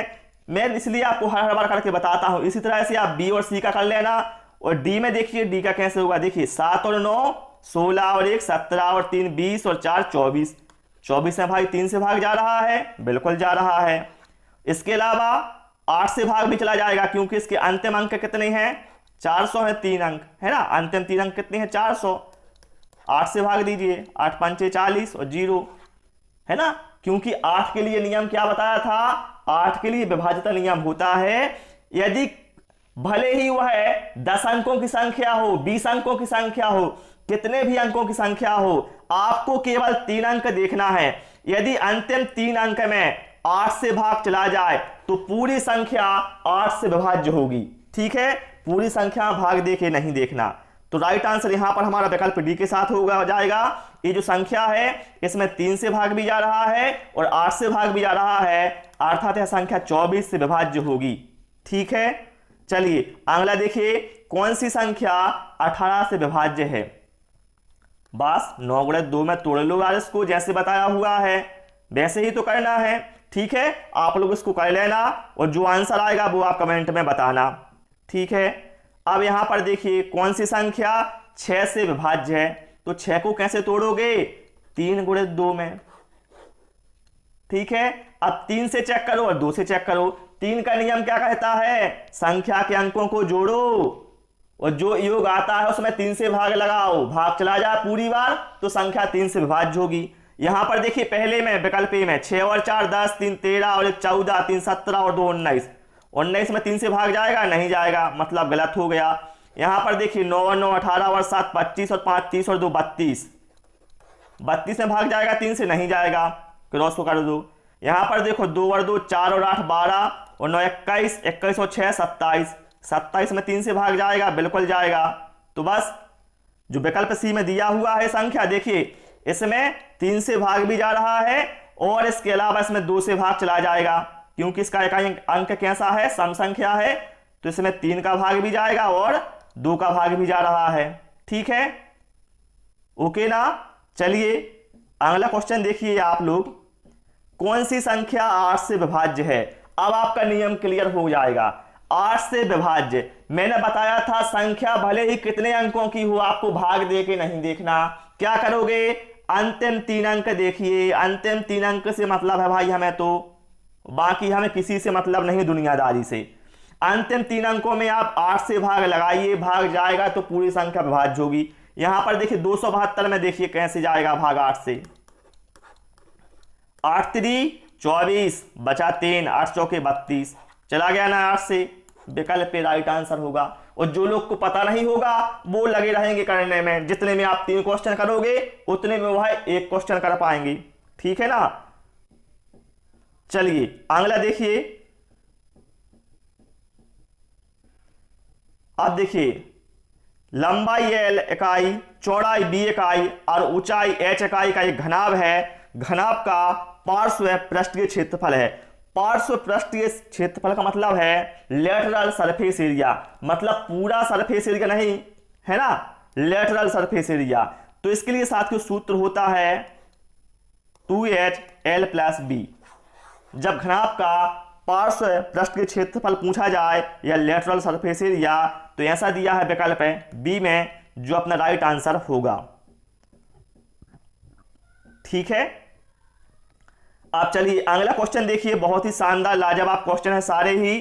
S1: मैं इसलिए आपको हर बार करके बताता हूं। इसी तरह से आप बी और सी का कर लेना। और डी में देखिए, डी का कैसे होगा? देखिए 7 और 9 16 और 1 17 और 3 20 और 4 24, 24 में भाई 3 से भाग जा रहा है, बिल्कुल जा रहा है। इसके अलावा 8 से भाग भी चला जाएगा क्योंकि इसके अंतिम अंक कितने हैं? 400 है, 3 अंक है ना, अंतिम 3 अंक कितने हैं? 400। 8 से भाग दीजिए, 8 पंचे 40 और 0 है ना, क्योंकि 8 के लिए नियम क्या बताया था? 8 के लिए विभाज्यता नियम होता है, यदि भले ही वह 10 अंकों की संख्या हो, 20 अंकों की संख्या हो, कितने भी अंकों की संख्या हो, आपको केवल 3 अंक देखना है। यदि अंतिम 3 अंक में 8 से भाग चला जाए तो पूरी संख्या 8 से विभाज्य होगी। ठीक है, पूरी संख्या भाग दे के नहीं देखना। तो राइट आंसर यहां पर हमारा विकल्प डी के साथ होगा जाएगा। ये जो संख्या है इसमें 3 से भाग भी जा रहा है और 8 से भाग भी जा रहा है, अर्थात यह संख्या 24 से विभाज्य होगी। ठीक है, चलिए अगला देखिए, कौन सी संख्या 18 से विभाज्य है? बस 9 गुणा 2 में तोड़ लो यार, इसको जैसे बताया हुआ है वैसे ही तो करना है। ठीक है, आप लोग इसको कर लेना और जो आंसर आएगा वो आप कमेंट में बताना। ठीक है, अब यहां पर देखिए कौन सी संख्या 6 से विभाज्य है? तो 6 को कैसे तोड़ोगे? 3 गुणा 2 में। ठीक है, अब 3 से चेक करो और 2 से चेक करो। 3 का नियम क्या कहता है? संख्या के अंकों को जोड़ो और जो योग आता है उसमें 3 से भाग लगाओ, भाग चला जाए पूरी बार तो संख्या 3 से विभाज्य होगी। यहां पर देखिए पहले में विकल्प ए में 6 और 4 10, 3 13 और 1 14, 3 17 और 2 19, 19 में 3 से भाग जाएगा? नहीं जाएगा, मतलब गलत हो गया। यहां पर देखिए 9 और 9 18 और 7 25 और 5 30 और 2 32, 32 में भाग जाएगा 3 से? नहीं जाएगा, क्रॉस को कर दो। यहां पर देखो 2 और 2 4 और 8 12 और 9 21, 21 और 6 27, 27 में 3 से भाग जाएगा? बिल्कुल जाएगा। तो बस जो विकल्प सी में दिया हुआ है संख्या, देखिए इसमें 3 से भाग भी जा रहा है और इसके अलावा इसमें 2 से भाग चला जाएगा क्योंकि इसका एक अंक कैसा है? सम संख्या है, तो इसमें 3 का भाग भी जाएगा और 2 का भाग भी जा रहा है। ठीक है, ओके ना। चलिए अगला क्वेश्चन देखिए आप लोग, कौन सी संख्या 8 से विभाज्य है? अब आपका नियम क्लियर हो जाएगा। 8 से विभाज्य, मैंने बताया था संख्या भले ही कितने अंकों की हो, आपको भाग दे के नहीं देखना। क्या करोगे? अंतिम 3 अंक देखिए, अंतिम 3 अंक से मतलब है भाई हमें, तो बाकी हमें किसी से मतलब नहीं दुनियादारी से। अंतिम 3 अंकों में आप 8 से भाग लगाइए, भाग जाएगा तो पूरी संख्या विभाज्य होगी। यहां पर देखिए 272 में देखिए कैसे जाएगा भाग 8 से? 8 3 24 बचा 3, 8 चौके 32, चला गया ना 8 से, विकल्प पे राइट आंसर होगा। और जो लोग को पता नहीं होगा वो लगे रहेंगे करने में, जितने में आप 3 क्वेश्चन करोगे उतने में वह 1 क्वेश्चन कर पाएंगे। ठीक है ना, चलिए अगला देखिए। अब देखिए लंबाई L इकाई, चौड़ाई B इकाई और ऊंचाई H इकाई का एक घनाभ है। घनाभ का पार्श्व पृष्ठीय क्षेत्रफल है। पार्श्व पृष्ठीय क्षेत्रफल का मतलब है लेटरल सरफेस एरिया, मतलब पूरा सरफेस एरिया नहीं है ना, लेटरल सरफेस एरिया। तो इसके लिए साथियों सूत्र होता है 2HL + B। जब घनाभ का पार्श्व पृष्ठीय क्षेत्रफल पूछा जाए या लेटरल सरफेस एरिया, तो ऐसा दिया है विकल्प है बी में, जो अपना राइट आंसर होगा। ठीक है। अब चलिए अगला क्वेश्चन देखिए, बहुत ही शानदार लाजवाब क्वेश्चन है सारे ही।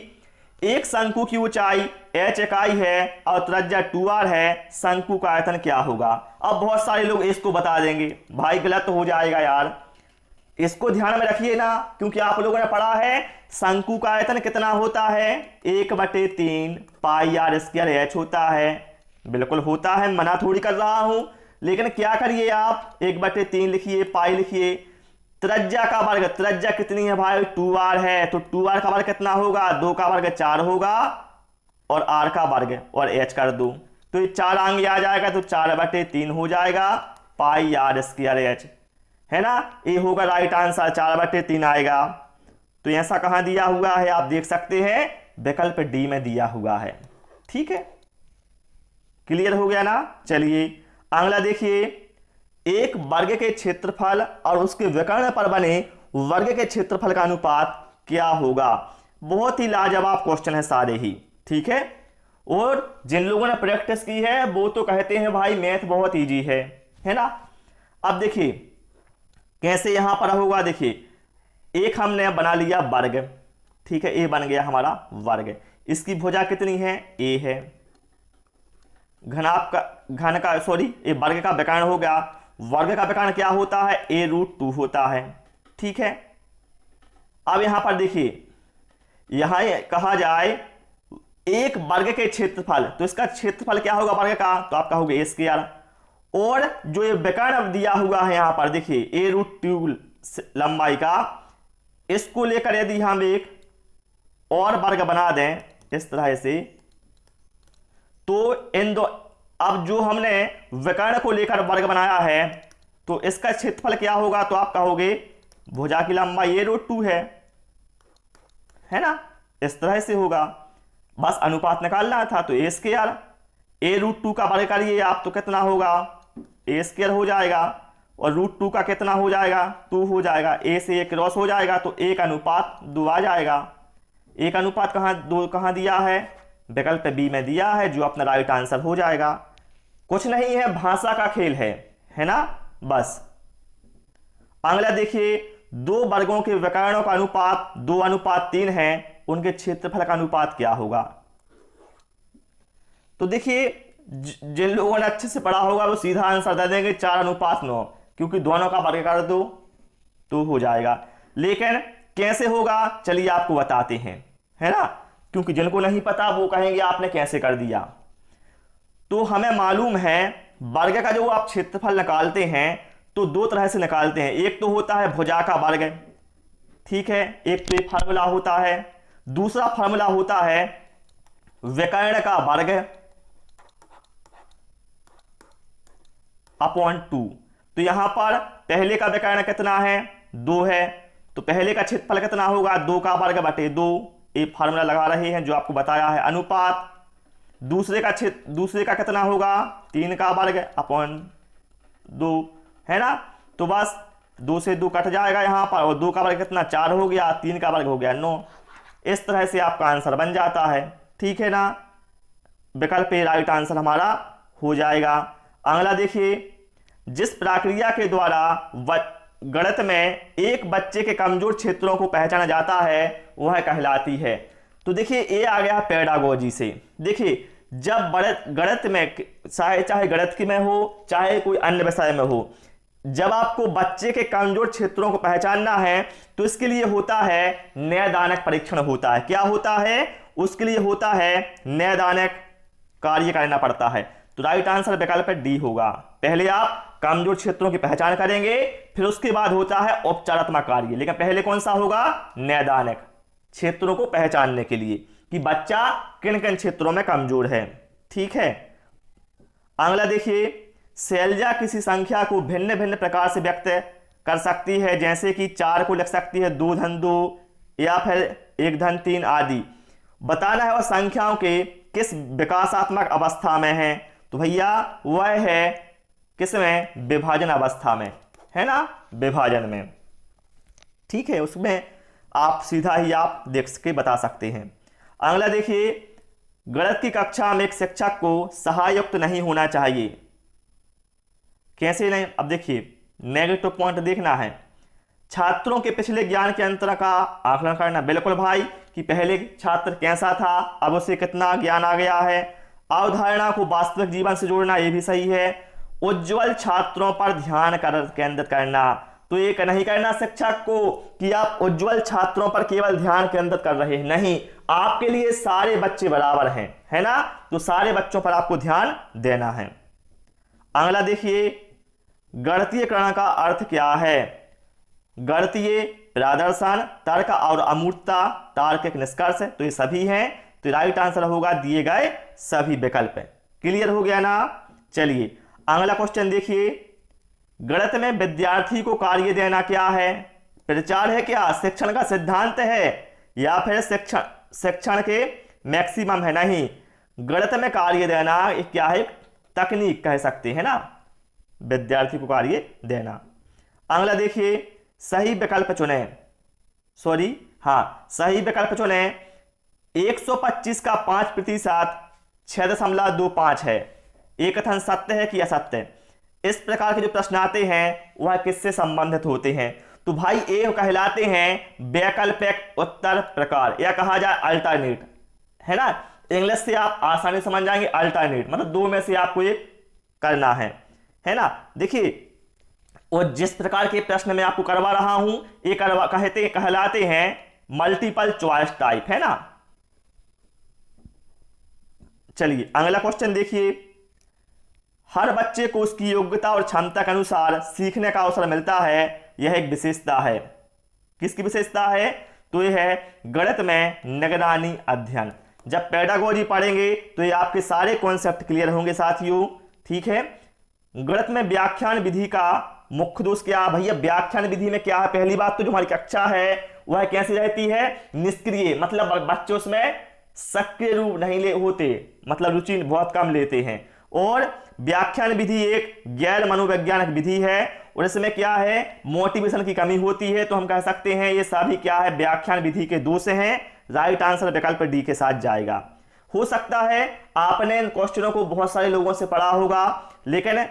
S1: एक शंकु की ऊंचाई h इकाई है और त्रिज्या 2r है, शंकु का आयतन क्या होगा। अब बहुत सारे लोग इसको बता देंगे, भाई गलत तो हो जाएगा यार, इसको ध्यान में रखिए ना, क्योंकि आप लोगों ने पढ़ा है शंकु का आयतन कितना होता है, 1/3 पाई आर स्क्वायर एच होता है। बिल्कुल होता है, मना थोड़ी कर रहा हूं, लेकिन क्या करिए आप 1/3 लिखिए, पाई लिखिए, त्रिज्या का वर्ग, त्रिज्या कितनी है भाई 2r है, तो 2r का वर्ग कितना होगा, 2 का वर्ग 4 होगा और r का वर्ग और h कर दो, तो ये 4 आगे आ जाएगा, तो 4/3 हो जाएगा पाई आर स्क्वायर एच, है ना। ये होगा राइट आंसर, 4/3 आएगा। तो ऐसा कहां दिया हुआ है आप देख सकते हैं, विकल्प डी में दिया हुआ है। ठीक है, क्लियर हो गया ना। चलिए अगला देखिए, एक वर्ग के क्षेत्रफल और उसके विकर्ण पर बने वर्ग के क्षेत्रफल का अनुपात क्या होगा। बहुत ही लाजवाब क्वेश्चन है सारे ही, ठीक है। और जिन लोगों ने प्रैक्टिस की है वो तो कहते हैं भाई मैथ बहुत इजी है ना। अब देखिए कैसे यहां पर होगा, देखिए एक हमने बना लिया वर्ग, ठीक है, ए बन गया हमारा वर्ग, इसकी भुजा कितनी है, ए है, घन का सॉरी ये वर्ग का विकर्ण हो गया, वर्ग का विकर्ण क्या होता है, a√2 होता है। ठीक है, अब यहां पर देखिए, यहां कहा जाए एक वर्ग के क्षेत्रफल, तो इसका क्षेत्रफल क्या होगा वर्ग का, तो आप कहोगे a², और जो ये विकर्ण दिया हुआ है यहां पर देखिए a√2 लंबाई का, इसको लेकर यदि हम एक और वर्ग बना दें इस तरह से, तो इन दो, अब जो हमने विकर्ण को लेकर वर्ग बनाया है तो इसका क्षेत्रफल क्या होगा, तो आप कहोगे भुजा की लंबाई a√2 है ना, इस तरह से होगा। बस अनुपात निकालना था, तो a², a√2 का वर्ग करिए आप तो कितना होगा, a² हो जाएगा, और √2 का कितना हो जाएगा, 2 हो जाएगा, a से a क्रॉस हो जाएगा, तो 1:2 आ जाएगा। 1:2 कहां दिया है, विकल्प बी में दिया है, जो अपना राइट आंसर हो जाएगा। कुछ नहीं है, भाषा का खेल है ना, बस। अगला देखिए, दो वर्गों के विकर्णों का अनुपात 2:3 है, उनके क्षेत्रफल का अनुपात क्या होगा। तो देखिए जिन लोगों ने अच्छे से पढ़ा होगा वो सीधा आंसर दे देंगे 4:9, क्योंकि दोनों का वर्ग कर दो तो हो जाएगा। लेकिन कैसे होगा चलिए आपको बताते हैं, है ना, क्योंकि जिनको नहीं पता वो कहेंगे आपने कैसे कर दिया। तो हमें मालूम है वर्ग का जो आप क्षेत्रफल निकालते हैं तो दो तरह से निकालते हैं, एक तो होता है भुजा का वर्ग, ठीक है, एक तो ये फार्मूला होता है, दूसरा फार्मूला होता है विकर्ण का वर्ग अपॉन 2। तो यहां पर पहले का विकर्ण कितना है, 2 है, तो पहले का क्षेत्रफल कितना होगा, 2 का वर्ग बटे 2, ये फार्मूला लगा रहे हैं जो आपको बताया है, अनुपात दूसरे का कितना होगा, 3 का वर्ग अपॉन 2, है ना। तो बस 2 से 2 कट जाएगा यहां पर, और 2 का वर्ग कितना 4 हो गया, 3 का वर्ग हो गया 9। इस तरह से आपका आंसर बन जाता है, ठीक है ना, विकल्प ए राइट आंसर हमारा हो जाएगा। अगला देखिए, जिस प्रक्रिया के द्वारा गणित में एक बच्चे के कमजोर क्षेत्रों को पहचाना जाता है वह कहलाती है। तो देखिए ये आ गया पेडागोजी से। देखिए जब गणित में, चाहे गणित की में हो चाहे कोई अन्य विषय में हो, जब आपको बच्चे के कमजोर क्षेत्रों को पहचानना है तो इसके लिए होता है नैदानिक परीक्षण होता है। क्या होता है, उसके लिए होता है नैदानिक कार्य करना पड़ता है। तो राइट आंसर विकल्प डी होगा। पहले आप कमजोर क्षेत्रों की पहचान करेंगे, फिर उसके बाद होता है उपचारात्मक कार्य, लेकिन पहले कौन सा होगा, नैदानिक, क्षेत्रों को पहचानने के लिए कि बच्चा किन किन क्षेत्रों में कमजोर है, ठीक है। अगला देखिए, शैलजा किसी संख्या को भिन्न भिन्न प्रकार से व्यक्त कर सकती है, जैसे कि 4 को लिख सकती है 2-2 या फिर 1-3 आदि। बताना है वह संख्याओं के किस विकासात्मक अवस्था में है, तो भैया वह है किसमें, विभाजन अवस्था में, है ना, विभाजन में, ठीक है, उसमें आप सीधा ही आप देख के बता सकते हैं। अगला देखिए, गणित की कक्षा में एक शिक्षक को सहायुक्त नहीं होना चाहिए। कैसे नहीं, अब देखिए नेगेटिव पॉइंट देखना है। छात्रों के पिछले ज्ञान के अंतर का आकलन करना, बिल्कुल भाई कि पहले छात्र कैसा था, अब उसे कितना ज्ञान आ गया है। अवधारणा को वास्तविक जीवन से जोड़ना, ये भी सही है। उज्जवल छात्रों पर ध्यान केंद्रित करना, तो ये नहीं करना शिक्षक को कि आप उज्जवल छात्रों पर केवल ध्यान केंद्रित कर रहे हैं, नहीं, आपके लिए सारे बच्चे बराबर हैं, है ना, तो सारे बच्चों पर आपको ध्यान देना है। अगला देखिए, गणितीयकरण का अर्थ क्या है? गणितीय, प्रदर्शन, तर्क और अमूर्तता, तार्किक, निष्कर्ष, तो ये सभी हैं, तो राइट आंसर होगा दिए गए सभी विकल्प। क्लियर हो गया ना? चलिए अगला क्वेश्चन देखिए, गणित में विद्यार्थी को कार्य देना क्या है? प्रचार है क्या? शिक्षण का सिद्धांत है या फिर शिक्षण के मैक्सिमम है? नहीं, गणित में कार्य देना क्या है? तकनीक कह सकते हैं ना, विद्यार्थी को कार्य देना। अगला देखिए, सही विकल्प चुने, सही विकल्प चुने। 125 का 5% 6.25 है, एक कथन सत्य है कि असत्य? इस प्रकार के जो प्रश्न आते हैं वह किससे संबंधित होते हैं? तो भाई ये कहलाते हैं वैकल्पिक उत्तर प्रकार, या कहा जाए अल्टरनेट, है ना। इंग्लिश से आप आसानी समझ जाएंगे, अल्टरनेट मतलब दो में से आपको एक करना है ना। देखिए, और जिस प्रकार के प्रश्न मैं आपको करवा रहा हूं ये कहलाते हैं मल्टीपल चॉइस टाइप, है ना। चलिए अगला क्वेश्चन देखिए, हर बच्चे को उसकी योग्यता और क्षमता के अनुसार सीखने का अवसर मिलता है, यह एक विशेषता है। किसकी विशेषता है? तो यह है गणित में निगरानी अध्ययन। जब पेडागोजी पढ़ेंगे तो ये आपके सारे कॉन्सेप्ट क्लियर होंगे साथियों, ठीक है। गणित में व्याख्यान विधि का मुख्य दोष क्या? भैया व्याख्यान विधि में क्या है? पहली बात तो जो हमारी कक्षा है वह कैसी रहती है? निष्क्रिय, मतलब बच्चे उसमें सक्रिय रूप नहीं होते, मतलब रुचि बहुत कम लेते हैं। और व्याख्यान विधि एक गैर मनोवैज्ञानिक विधि है और इसमें क्या है? मोटिवेशन की कमी होती है। तो हम कह सकते हैं ये सभी क्या है? व्याख्यान विधि के दोष हैं। राइट आंसर विकल्प डी के साथ जाएगा। हो सकता है आपने इन क्वेश्चनों को बहुत सारे लोगों से पढ़ा होगा लेकिन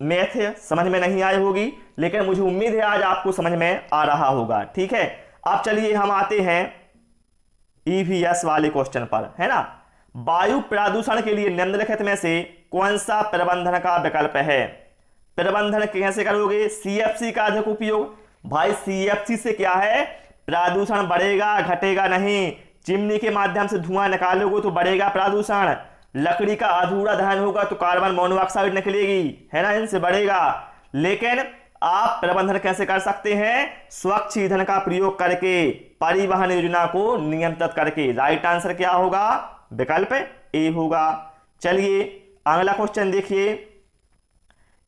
S1: मैथ समझ में नहीं आई होगी, लेकिन मुझे उम्मीद है आज आपको समझ में आ रहा होगा, ठीक है। अब चलिए हम आते हैं ईवीएस वाले क्वेश्चन पर, है ना। वायु प्रदूषण के लिए निम्नलिखित में से कौन सा प्रबंधन का विकल्प है? प्रबंधन कैसे करोगे? सीएफसी का अधिक उपयोग। भाई सीएफसी से क्या है? प्रदूषण बढ़ेगा, घटेगा नहीं। चिमनी के माध्यम से धुआं निकालोगे तो बढ़ेगा प्रदूषण। लकड़ी का अधूरा दहन होगा तो कार्बन मोनोऑक्साइड निकलेगी, है ना, इनसे बढ़ेगा। लेकिन आप प्रबंधन कैसे कर सकते हैं? स्वच्छ ईंधन का प्रयोग करके, परिवहन योजना को नियंत्रित करके। राइट आंसर क्या होगा? विकल्प ए होगा। चलिए अगला क्वेश्चन देखिए,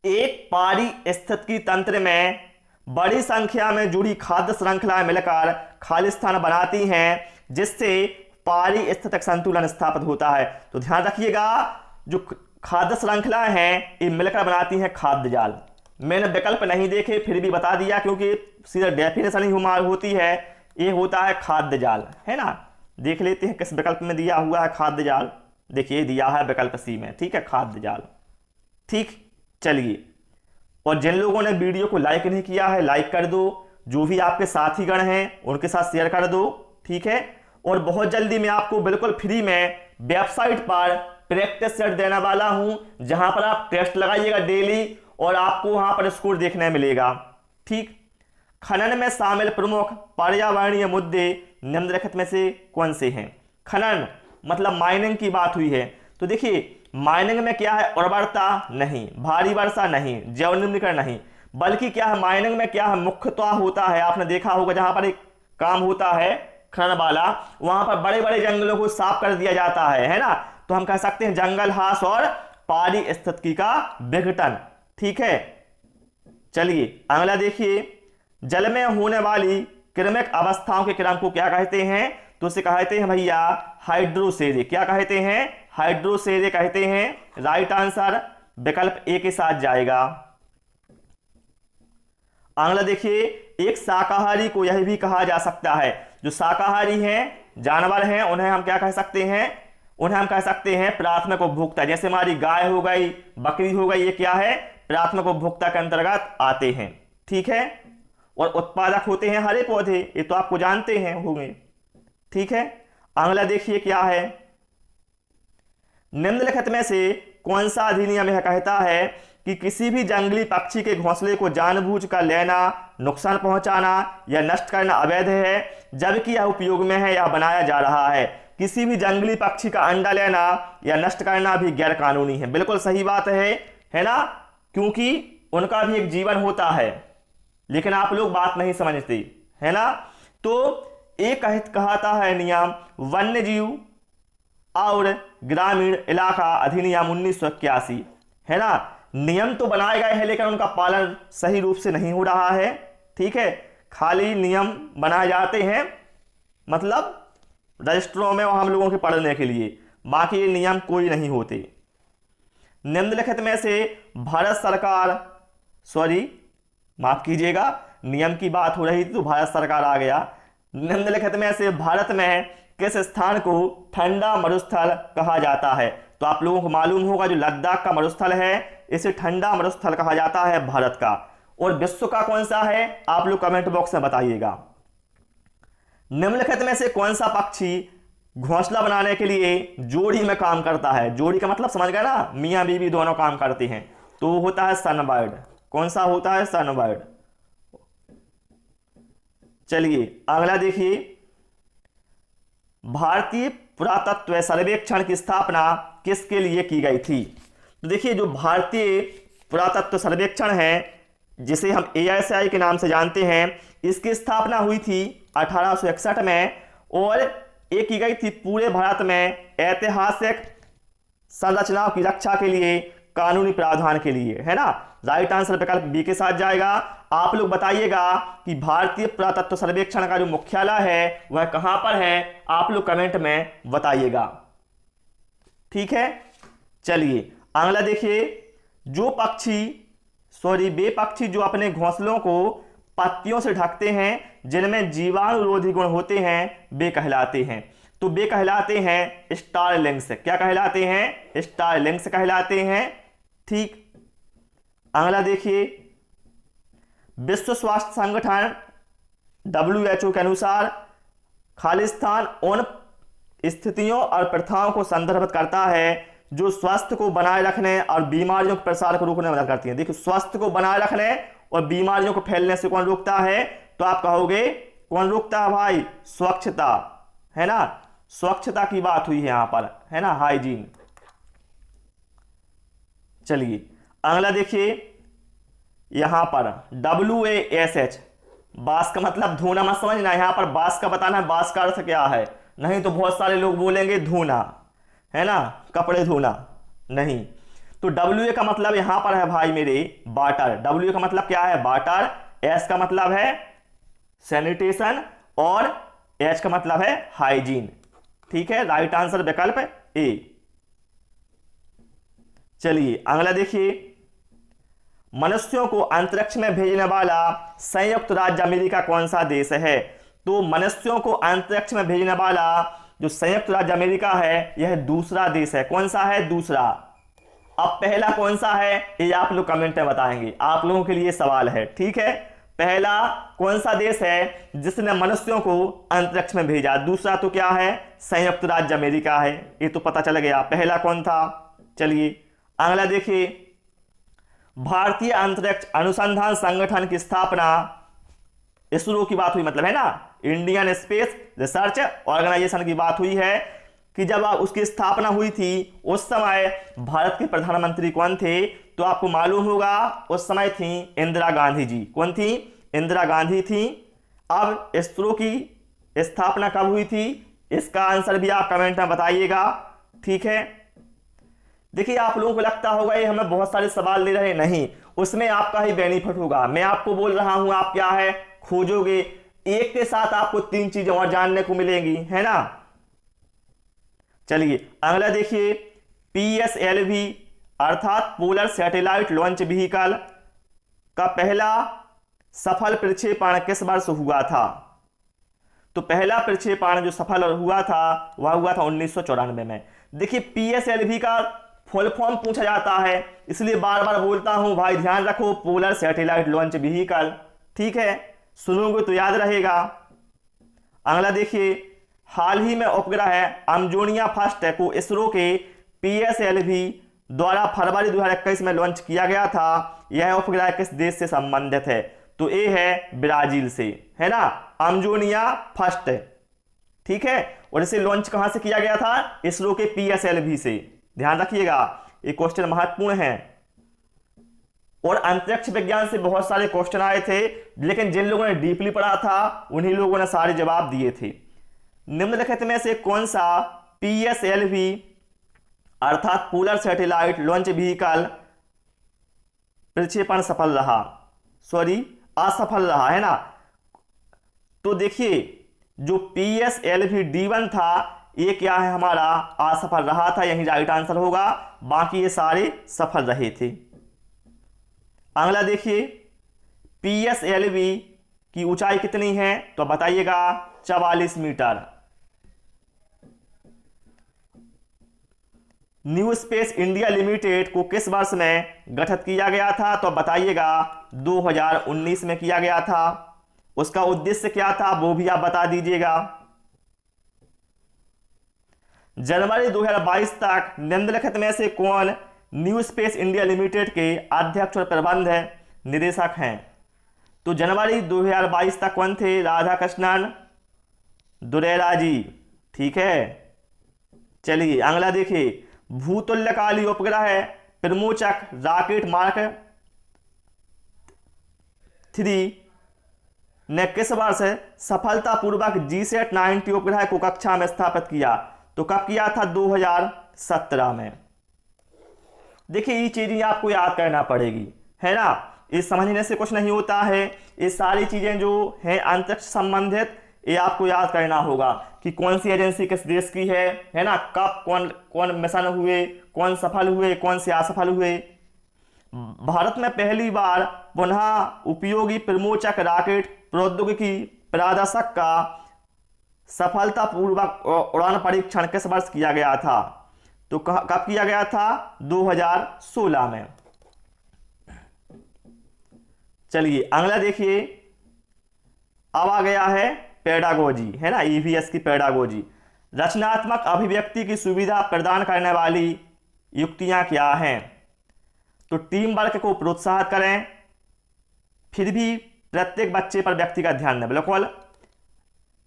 S1: एक पारिस्थितिकी तंत्र में बड़ी संख्या में जुड़ी खाद्य श्रृंखलाएं मिलकर खालिस्तान बनाती हैं जिससे पारिस्थितिक संतुलन स्थापित होता है। तो ध्यान रखिएगा, जो खाद्य श्रृंखलाएं हैं ये मिलकर बनाती हैं खाद्य जाल। मैंने विकल्प नहीं देखे फिर भी बता दिया क्योंकि सीधा डेफिनेशन ही होती है, ये होता है खाद्य जाल, है ना। देख लेते हैं किस विकल्प में दिया हुआ है खाद्य जाल। देखिए दिया है विकल्प सी में, ठीक है, खाद्य जाल, ठीक। चलिए, और जिन लोगों ने वीडियो को लाइक नहीं किया है लाइक कर दो, जो भी आपके साथीगण हैं उनके साथ शेयर कर दो, ठीक है। और बहुत जल्दी मैं आपको बिल्कुल फ्री में वेबसाइट पर प्रैक्टिस सेट देने वाला हूं जहां पर आप टेस्ट लगाइएगा डेली और आपको वहां पर स्कोर देखने मिलेगा, ठीक। खनन में शामिल प्रमुख पर्यावरणीय मुद्दे निम्नलिखित में से कौन से हैं? खनन मतलब माइनिंग की बात हुई है, तो देखिए माइनिंग में क्या है? उर्वरता नहीं, भारी वर्षा नहीं, जैव निम्नीकरण नहीं, बल्कि क्या है माइनिंग में क्या है? मुख्यतः होता है, आपने देखा होगा जहां पर एक काम होता है खनन वाला, वहां पर बड़े बड़े जंगलों को साफ कर दिया जाता है ना। तो हम कह सकते हैं जंगल ह्रास और पारिस्थितिकी का विघटन, ठीक है। चलिए अगला देखिए, जल में होने वाली क्रमिक अवस्थाओं के क्रम को क्या कहते हैं? तो उसे कहते हैं भैया हाइड्रोसेरे। क्या कहते हैं? हाइड्रोसेरे कहते हैं। राइट आंसर विकल्प ए के साथ जाएगा। अगला देखिए, एक शाकाहारी को यह भी कहा जा सकता है, जो शाकाहारी हैं जानवर हैं उन्हें हम क्या कह सकते हैं? उन्हें हम कह सकते हैं प्राथमिक उपभोक्ता। जैसे हमारी गाय हो गई, बकरी हो गई, ये क्या है? प्राथमिक उपभोक्ता के अंतर्गत आते हैं। ठीक है, और उत्पादक होते हैं हरे पौधे, ये तो आपको जानते हैं होंगे। ठीक है, अगला देखिए क्या है, निम्नलिखित में से कौन सा अधिनियम यह कहता है कि किसी भी जंगली पक्षी के घोंसले को जानबूझकर लेना, नुकसान पहुंचाना या नष्ट करना अवैध है, जबकि यह उपयोग में है या बनाया जा रहा है। किसी भी जंगली पक्षी का अंडा लेना या नष्ट करना भी गैर कानूनी है। बिल्कुल सही बात है ना, क्योंकि उनका भी एक जीवन होता है, लेकिन आप लोग बात नहीं समझते, है ना। तो एक कहता है नियम वन्य जीव और ग्रामीण इलाका अधिनियम 1981, है ना। नियम तो बनाए गए हैं लेकिन उनका पालन सही रूप से नहीं हो रहा है। ठीक है, खाली नियम बनाए जाते हैं, मतलब रजिस्टरों में हम लोगों के पढ़ने के लिए, बाकी ये नियम कोई नहीं होते। निम्नलिखित में से भारत सरकार, माफ कीजिएगा, नियम की बात हो रही थी तो भारत सरकार आ गया। निम्नलिखित में से भारत में किस स्थान को ठंडा मरुस्थल कहा जाता है? तो आप लोगों को मालूम होगा जो लद्दाख का मरुस्थल है इसे ठंडा मरुस्थल कहा जाता है भारत का। और विश्व का कौन सा है आप लोग कमेंट बॉक्स में बताइएगा। निम्नलिखित में से कौन सा पक्षी घोंसला बनाने के लिए जोड़ी में काम करता है? जोड़ी का मतलब समझ गए ना, मियां बीवी दोनों काम करते हैं, तो वो होता है सनबर्ड। कौन सा होता है? सनबर्ड। चलिए अगला देखिए, भारतीय पुरातत्व सर्वेक्षण की स्थापना किसके लिए की गई थी? तो देखिए जो भारतीय पुरातत्व सर्वेक्षण है जिसे हम ASI के नाम से जानते हैं, इसकी स्थापना हुई थी 1861 में और ये की गई थी पूरे भारत में ऐतिहासिक संरचनाओं की रक्षा के लिए, कानूनी प्रावधान के लिए, है ना। राइट आंसर विकल्प बी के साथ जाएगा। आप लोग बताइएगा कि भारतीय पुरातत्व सर्वेक्षण का जो मुख्यालय है वह कहां पर है, आप लोग कमेंट में बताइएगा। ठीक है, चलिए अगला देखिए, जो पक्षी वे पक्षी जो अपने घोंसलों को पत्तियों से ढकते हैं जिनमें जीवाणुरोधी गुण होते हैं वे कहलाते हैं। तो वे कहलाते हैं स्टारलिंग्स। क्या कहलाते हैं? स्टारलिंग्स कहलाते हैं। ठीक, अगला देखिए, विश्व स्वास्थ्य संगठन WHO के अनुसार खालिस्तान उन स्थितियों और प्रथाओं को संदर्भित करता है जो स्वास्थ्य को बनाए रखने और बीमारियों के प्रसार को रोकने में मदद करती हैं। देखिए स्वास्थ्य को बनाए रखने और बीमारियों को फैलने से कौन रोकता है? तो आप कहोगे कौन रोकता है भाई? स्वच्छता, है ना। स्वच्छता की बात हुई है यहां पर, है ना, हाइजीन। चलिए अगला देखिए, यहां पर WASH, बास का मतलब धोना मत समझना, यहां पर बास का बताना है, बास का अर्थ क्या है, नहीं तो बहुत सारे लोग बोलेंगे धोना, है ना, कपड़े धोना नहीं। तो WA का मतलब यहां पर है भाई मेरे वाटर। WA का मतलब क्या है? वाटर। S का मतलब है सैनिटेशन और H का मतलब है हाइजीन। ठीक है, राइट आंसर विकल्प A। चलिए अगला देखिए, मनुष्यों को अंतरिक्ष में भेजने वाला संयुक्त राज्य अमेरिका कौन सा देश है? तो मनुष्यों को अंतरिक्ष में भेजने वाला जो संयुक्त राज्य अमेरिका है यह दूसरा देश है। कौन सा है? दूसरा। अब पहला कौन सा है ये आप लोग कमेंट में बताएंगे, आप लोगों के लिए सवाल है। ठीक है, पहला कौन सा देश है जिसने मनुष्यों को अंतरिक्ष में भेजा? दूसरा तो क्या है? संयुक्त राज्य अमेरिका है, ये तो पता चल गया। पहला कौन था? चलिए अगला देखिए, भारतीय अंतरिक्ष अनुसंधान संगठन की स्थापना, इसरो की बात हुई मतलब, है ना, इंडियन स्पेस रिसर्च ऑर्गेनाइजेशन की बात हुई है कि जब उसकी स्थापना हुई थी उस समय भारत के प्रधानमंत्री कौन थे? तो आपको मालूम होगा उस समय थी इंदिरा गांधी जी। कौन थी? इंदिरा गांधी थी। अब इसरो की स्थापना कब हुई थी? इसका आंसर भी आप कमेंट में बताइएगा। ठीक है, देखिए आप लोगों को लगता होगा ये हमें बहुत सारे सवाल ले रहे, नहीं, उसमें आपका ही बेनिफिट होगा। मैं आपको बोल रहा हूं, आप क्या है खोजोगे, एक के साथ आपको 3 चीजें और जानने को मिलेंगी, है ना। चलिए अगला देखिए, PSLV अर्थात पोलर सैटेलाइट लॉन्च व्हीकल का पहला सफल प्रक्षेपण किस वर्ष हुआ था? तो पहला प्रक्षेपण जो सफल हुआ था वह हुआ था 1994 में। देखिए PSLV का फुल फॉर्म पूछा जाता है, इसलिए बार बार बोलता हूं भाई ध्यान रखो, पोलर सैटेलाइट लॉन्च व्हीकल। ठीक है, सुनोगे तो याद रहेगा। अगला देखिए, हाल ही में उपग्रह अमजोनिया फर्स्ट को इसरो के PSLV द्वारा फरवरी 2021 में लॉन्च किया गया था। यह उपग्रह किस देश से संबंधित है? तो ये है ब्राजील से, है ना, अमजोनिया फर्स्ट। ठीक है, और इसे लॉन्च कहां से किया गया था? इसरो के PSLV से। ध्यान रखिएगा, ये क्वेश्चन महत्वपूर्ण है। और अंतरिक्ष विज्ञान से बहुत सारे क्वेश्चन आए थे, लेकिन जिन लोगों ने डीपली पढ़ा था उन्हीं लोगों ने सारे जवाब दिए थे। निम्नलिखित में से कौन सा PSLV अर्थात पोलर सैटेलाइट लॉन्च व्हीकल प्रक्षेपण सफल रहा, असफल रहा, है ना? तो देखिए, जो PSLV D1 था, ये क्या है हमारा? असफल रहा था, यही राइट आंसर होगा। बाकी ये सारे सफल रहे थे। अगला देखिए, PSLV की ऊंचाई कितनी है? तो बताइएगा। 44 metre. New Space India Limited को किस वर्ष में गठित किया गया था? तो बताइएगा। 2019 में किया गया था। उसका उद्देश्य क्या था वो भी आप बता दीजिएगा। जनवरी 2022 तक निम्नलिखित में से कौन न्यू स्पेस इंडिया लिमिटेड के अध्यक्ष और प्रबंध निदेशक हैं? तो जनवरी 2022 तक कौन थे? राधाकृष्णन दुरेरा जी। ठीक है, चलिए अगला देखिए, भूतुल्यकाली उपग्रह प्रमोचक रॉकेट मार्क 3 ने किस वर्ष सफलतापूर्वक GSAT 90 उपग्रह को कक्षा में स्थापित किया? तो कब किया था? 2017 में। देखिए, ये चीजें आपको याद करना पड़ेगी, है ना? इस समझने से कुछ नहीं होता है। ये सारी चीजें जो है अंतरिक्ष संबंधित, ये आपको याद करना होगा कि कौन सी एजेंसी किस देश की है ना? कब कौन कौन मिशन हुए, कौन सफल हुए, कौन से असफल हुए। भारत में पहली बार पुनः उपयोगी प्रमोचक रॉकेट प्रौद्योगिकी प्रदर्शक का सफलतापूर्वक उड़ान परीक्षण किस वर्ष किया गया था? तो कब किया गया था? 2016 में। चलिए अगला देखिए, अब आ गया है पेडागोजी, है ना, EVS की पेडागोजी। रचनात्मक अभिव्यक्ति की सुविधा प्रदान करने वाली युक्तियां क्या हैं? तो टीम वर्क को प्रोत्साहित करें, फिर भी प्रत्येक बच्चे पर व्यक्तिगत ध्यान दें, बिल्कुल।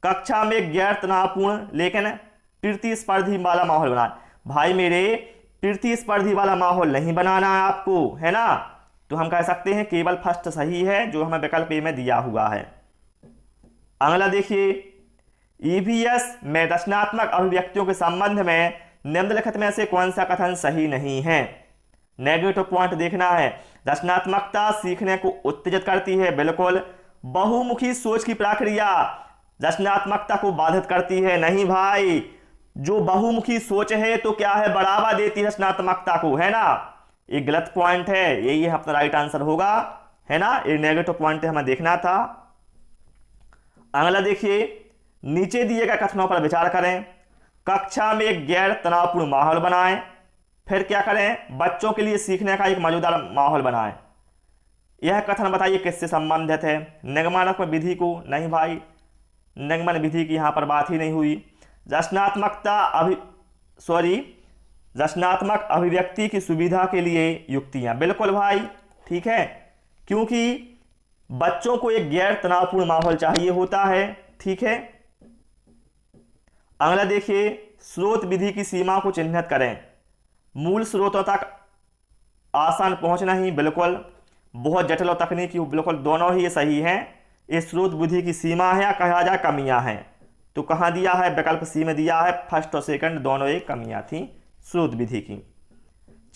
S1: कक्षा में गैर तनावपूर्ण लेकिन प्रतिस्पर्धी वाला माहौल बनाएं। भाई मेरे, प्रतिस्पर्धी वाला माहौल नहीं बनाना है आपको, है ना? तो हम कह सकते हैं केवल फर्स्ट सही है, जो हमें विकल्प ए में दिया हुआ है। अगला देखिए, EVS में रचनात्मक अभिव्यक्तियों के संबंध में निम्नलिखित में से कौन सा कथन सही नहीं है? नेगेटिव पॉइंट देखना है। रचनात्मकता सीखने को उत्तेजित करती है, बिल्कुल। बहुमुखी सोच की प्रक्रिया रचनात्मकता को बाधित करती है, नहीं भाई। जो बहुमुखी सोच है तो क्या है? बढ़ावा देती है रचनात्मकता को, है ना? ये गलत पॉइंट है, यही अपना राइट आंसर होगा, है ना? ये नेगेटिव पॉइंट हमें देखना था। अगला देखिए, नीचे दिए गए कथनों पर विचार करें। कक्षा में एक गैर तनावपूर्ण माहौल बनाएं। फिर क्या करें? बच्चों के लिए सीखने का एक मौजूदार माहौल बनाएं। यह कथन बताइए किससे संबंधित है? निगमनात्मक विधि को? नहीं भाई, निगमन विधि की यहां पर बात ही नहीं हुई। रचनात्मक अभिव्यक्ति की सुविधा के लिए युक्तियां, बिल्कुल भाई, ठीक है, क्योंकि बच्चों को एक गैर तनावपूर्ण माहौल चाहिए होता है, ठीक है। अगला देखिए, स्रोत विधि की सीमा को चिन्हित करें। मूल स्रोतों तक आसान पहुंचना ही, बिल्कुल। बहुत जटिल और तकनीकी, बिल्कुल, दोनों ही ये सही हैं। ये स्रोत विधि की सीमा है या कहा जाए कमियां हैं। तो कहां दिया है? विकल्प सी में दिया है। फर्स्ट और सेकंड दोनों एक कमियां थी स्रोत विधि की।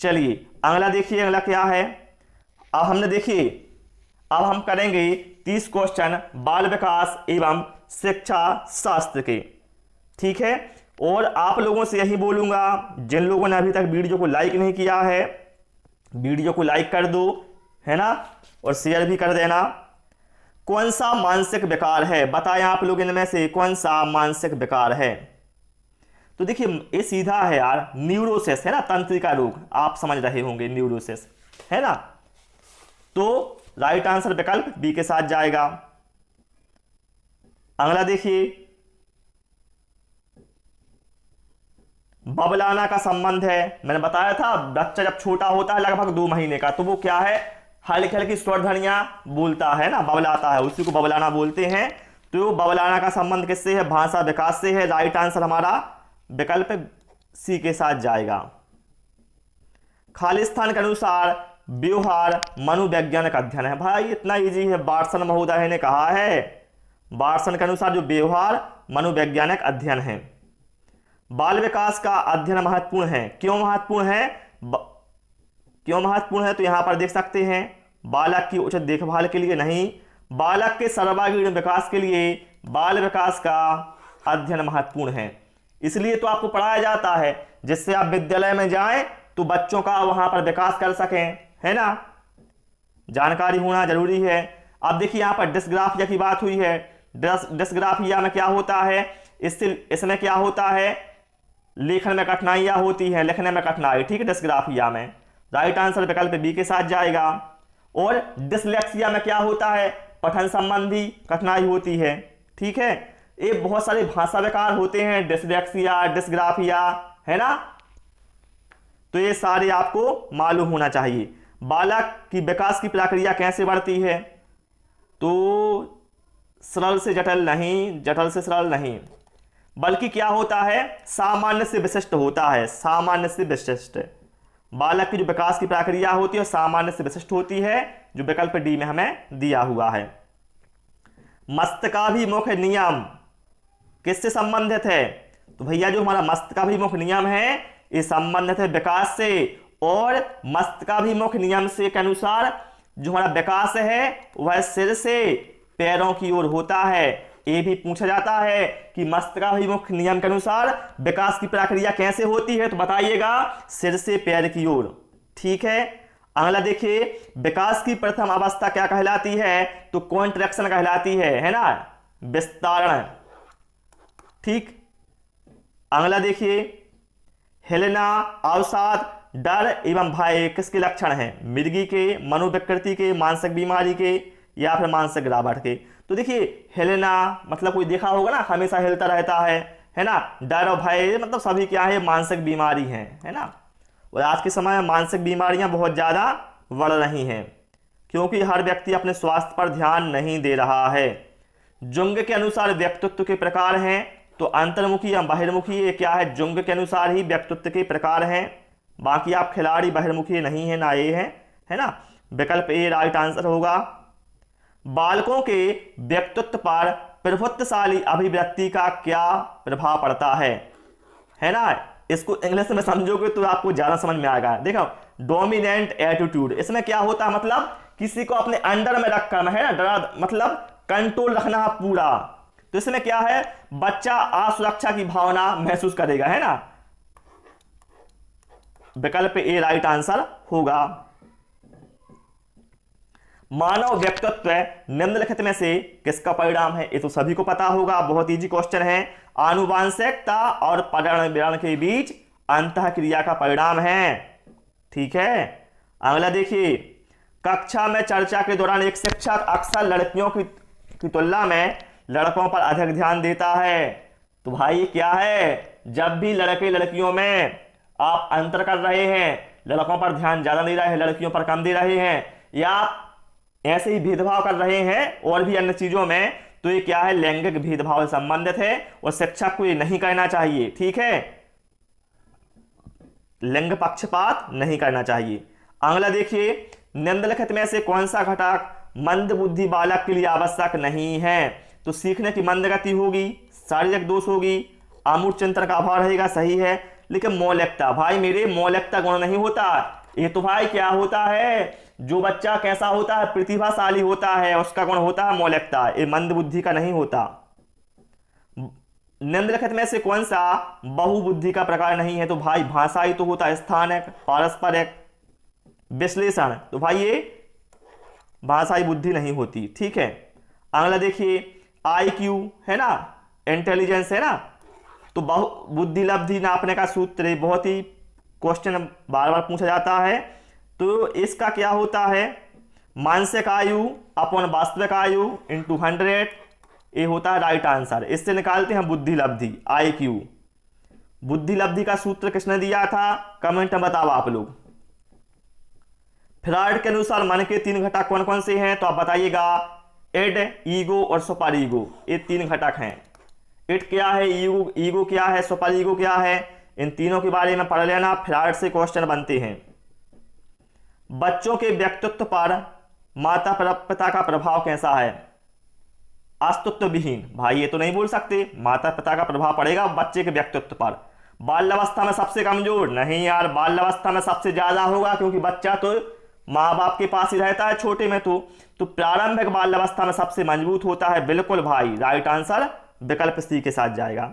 S1: चलिए अगला देखिए, अगला क्या है? अब हमने देखिए, अब हम करेंगे 30 क्वेश्चन बाल विकास एवं शिक्षा शास्त्र के, ठीक है। और आप लोगों से यही बोलूंगा, जिन लोगों ने अभी तक वीडियो को लाइक नहीं किया है, वीडियो को लाइक कर दो, है ना, और शेयर भी कर देना। कौन सा मानसिक विकार है? बताएं आप लोग इनमें से कौन सा मानसिक विकार है? तो देखिए ये सीधा है यार, न्यूरोसिस है ना, तंत्रिका रोग, आप समझ रहे होंगे न्यूरोसिस है ना। तो राइट आंसर विकल्प बी के साथ जाएगा। अगला देखिए, बबलाना का संबंध है, मैंने बताया था बच्चा जब छोटा होता है लगभग 2 महीने का, तो वो क्या है, हल्की हल्की स्वर ध्वनियां बोलता है ना, बबलाता है, उसी को बबलाना बोलते हैं। तो बबलाना का संबंध किससे है, भाषा विकास से है। राइट आंसर हमारा विकल्प सी के साथ जाएगा। खालिस्तान के अनुसार व्यवहार मनोवैज्ञानिक अध्ययन है। भाई इतना इजी है, बार्सन महोदय ने कहा है, बार्सन के अनुसार जो व्यवहार मनोवैज्ञानिक अध्ययन है। बाल विकास का अध्ययन महत्वपूर्ण है, क्यों महत्वपूर्ण है, क्यों महत्वपूर्ण है, तो यहां पर देख सकते हैं, बालक की उचित देखभाल के लिए नहीं, बालक के सर्वांगीण विकास के लिए बाल विकास का अध्ययन महत्वपूर्ण है। इसलिए तो आपको पढ़ाया जाता है, जिससे आप विद्यालय में जाएं तो बच्चों का वहां पर विकास कर सकें, है ना, जानकारी होना जरूरी है। अब देखिए यहां पर डिस्ग्राफिया की बात हुई है। डिस्ग्राफिया में क्या होता है, इसमें क्या होता है, लेखन में कठिनाइयां होती हैं, लिखने में कठिनाई, ठीक है, डिस्ग्राफिया में। राइट आंसर विकल्प बी के साथ जाएगा। और डिसलेक्सिया में क्या होता है, पठन संबंधी कठिनाई होती है, ठीक है। ये बहुत सारे भाषा विकार होते हैं, डिसलेक्सिया, डिस्ग्राफिया, है ना, तो ये सारे आपको मालूम होना चाहिए। बालक की विकास की प्रक्रिया कैसे बढ़ती है, तो सरल से जटिल नहीं, जटिल से सरल नहीं, बल्कि क्या होता है, सामान्य से विशिष्ट होता है, सामान्य से विशिष्ट। बालक की जो विकास की प्रक्रिया होती है सामान्य से विशिष्ट होती है, जो विकल्प डी में हमें दिया हुआ है। मस्तकाभिमुख नियम किससे संबंधित है, तो भैया जो हमारा मस्तकाभिमुख नियम है ये संबंधित है विकास से, और मस्तकाभिमुख नियम से के अनुसार जो हमारा विकास है वह सिर से पैरों की ओर होता है। ये भी पूछा जाता है कि मस्तकाभिमुख नियम के अनुसार विकास की प्रक्रिया कैसे होती है, तो बताइएगा सिर से पैर की ओर, ठीक है। अगला देखिए, विकास की प्रथम अवस्था क्या कहलाती है, तो कॉन्ट्रैक्शन कहलाती है ना, विस्तारण, ठीक। अगला देखिए, हिलना, अवसाद, डर एवं भय किसके लक्षण हैं, मिर्गी के, मनोविकृति के, मानसिक बीमारी के, या फिर मानसिक गिरावट के। तो देखिए हिलना मतलब कोई देखा होगा ना, हमेशा हिलता रहता है ना। डर और भय मतलब सभी क्या है, मानसिक बीमारी है ना। और आज के समय में मानसिक बीमारियां बहुत ज़्यादा बढ़ रही हैं, क्योंकि हर व्यक्ति अपने स्वास्थ्य पर ध्यान नहीं दे रहा है। जुंग के अनुसार व्यक्तित्व के प्रकार हैं, तो अंतर्मुखी या बहिर्मुखी, ये क्या है, जुंग के अनुसार ही व्यक्तित्व के प्रकार हैं। बाकी आप खिलाड़ी बहिर्मुखी नहीं है ना, ये है ना, विकल्प ए राइट आंसर होगा। बालकों के व्यक्तित्व पर प्रभुत्वशाली अभिव्यक्ति का क्या प्रभाव पड़ता है ना। इसको इंग्लिश में समझोगे तो आपको ज्यादा समझ में आएगा। देखो डोमिनेंट एटीट्यूड, इसमें क्या होता है, मतलब किसी को अपने अंडर में रखना है ना, डरा मतलब कंट्रोल रखना है पूरा। तो इसमें क्या है, बच्चा असुरक्षा की भावना महसूस करेगा, है ना। विकल्प ए राइट आंसर होगा। मानव व्यक्तित्व निम्नलिखित में से किसका परिणाम है, ये तो सभी को पता होगा, बहुत इजी क्वेश्चन है। आनुवांशिकता और पर्यावरण के बीच अंतःक्रिया का परिणाम है, ठीक है। अगला देखिए, कक्षा में चर्चा के दौरान एक शिक्षक अक्सर लड़कियों की तुलना में लड़कों पर अधिक ध्यान देता है। तो भाई क्या है, जब भी लड़के लड़कियों में आप अंतर कर रहे हैं, लड़कों पर ध्यान ज्यादा दे रहे हैं, लड़कियों पर कम दे रहे हैं, या ऐसे ही भेदभाव कर रहे हैं और भी अन्य चीजों में, तो ये क्या है, लैंगिक भेदभाव से संबंधित है और शिक्षक को ये नहीं करना चाहिए, ठीक है, लिंग पक्षपात नहीं करना चाहिए। अगला देखिए, निम्नलिखित में से कौन सा घटक मंद बुद्धि बालक के लिए आवश्यक नहीं है, तो सीखने की मंद गति होगी, शारीरिक दोष होगी, आमूर्त चिंतन का अभाव रहेगा, सही है। लेकिन मौलिकता, भाई मेरे मौलिकता गुण नहीं होता, ये तो भाई क्या होता है, जो बच्चा कैसा होता है, प्रतिभाशाली होता है, उसका गुण होता है मौलिकता, ये मंद बुद्धि का नहीं होता। निम्नलिखित में से कौन सा बहुबुद्धि का प्रकार नहीं है, तो भाई भाषा ही तो होता है, स्थानिक, पारस्परिक, विश्लेषण, तो भाई ये भाषाई बुद्धि नहीं होती, ठीक है। अगला देखिए, IQ है ना, इंटेलिजेंस है ना, तो बहु बुद्धि लब्धि नापने का सूत्र बहुत ही क्वेश्चन बार बार पूछा जाता है। तो इसका क्या होता है, मानसिक आयु अपॉन वास्तविक आयु इंटू 100, ये होता है राइट आंसर। इससे निकालते हैं बुद्धि लब्धि IQ। बुद्धि लब्धि का सूत्र किसने दिया था, कमेंट में बताओ आप लोग। फ्रायड के अनुसार मन के 3 घटक कौन कौन से हैं, तो आप बताइएगा। इड, ईगो और सुपर ईगो, ये 3 घटक हैं। इड क्या है, ईगो क्या है, सुपर ईगो क्या है, इन तीनों के बारे में पढ़ लेना, फ्रायड से क्वेश्चन बनते हैं। बच्चों के व्यक्तित्व पर माता पिता का प्रभाव कैसा है, अस्तित्व विहीन। भाई ये तो नहीं बोल सकते, माता पिता का प्रभाव पड़ेगा बच्चे के व्यक्तित्व पर। बाल्यावस्था में सबसे कमजोर, नहीं यार, बाल्यावस्था में सबसे ज्यादा होगा, क्योंकि बच्चा तो माँ बाप के पास ही रहता है छोटे में। तो प्रारंभिक बाल्यावस्था में सबसे मजबूत होता है, बिल्कुल भाई, राइट आंसर विकल्प सी के साथ जाएगा।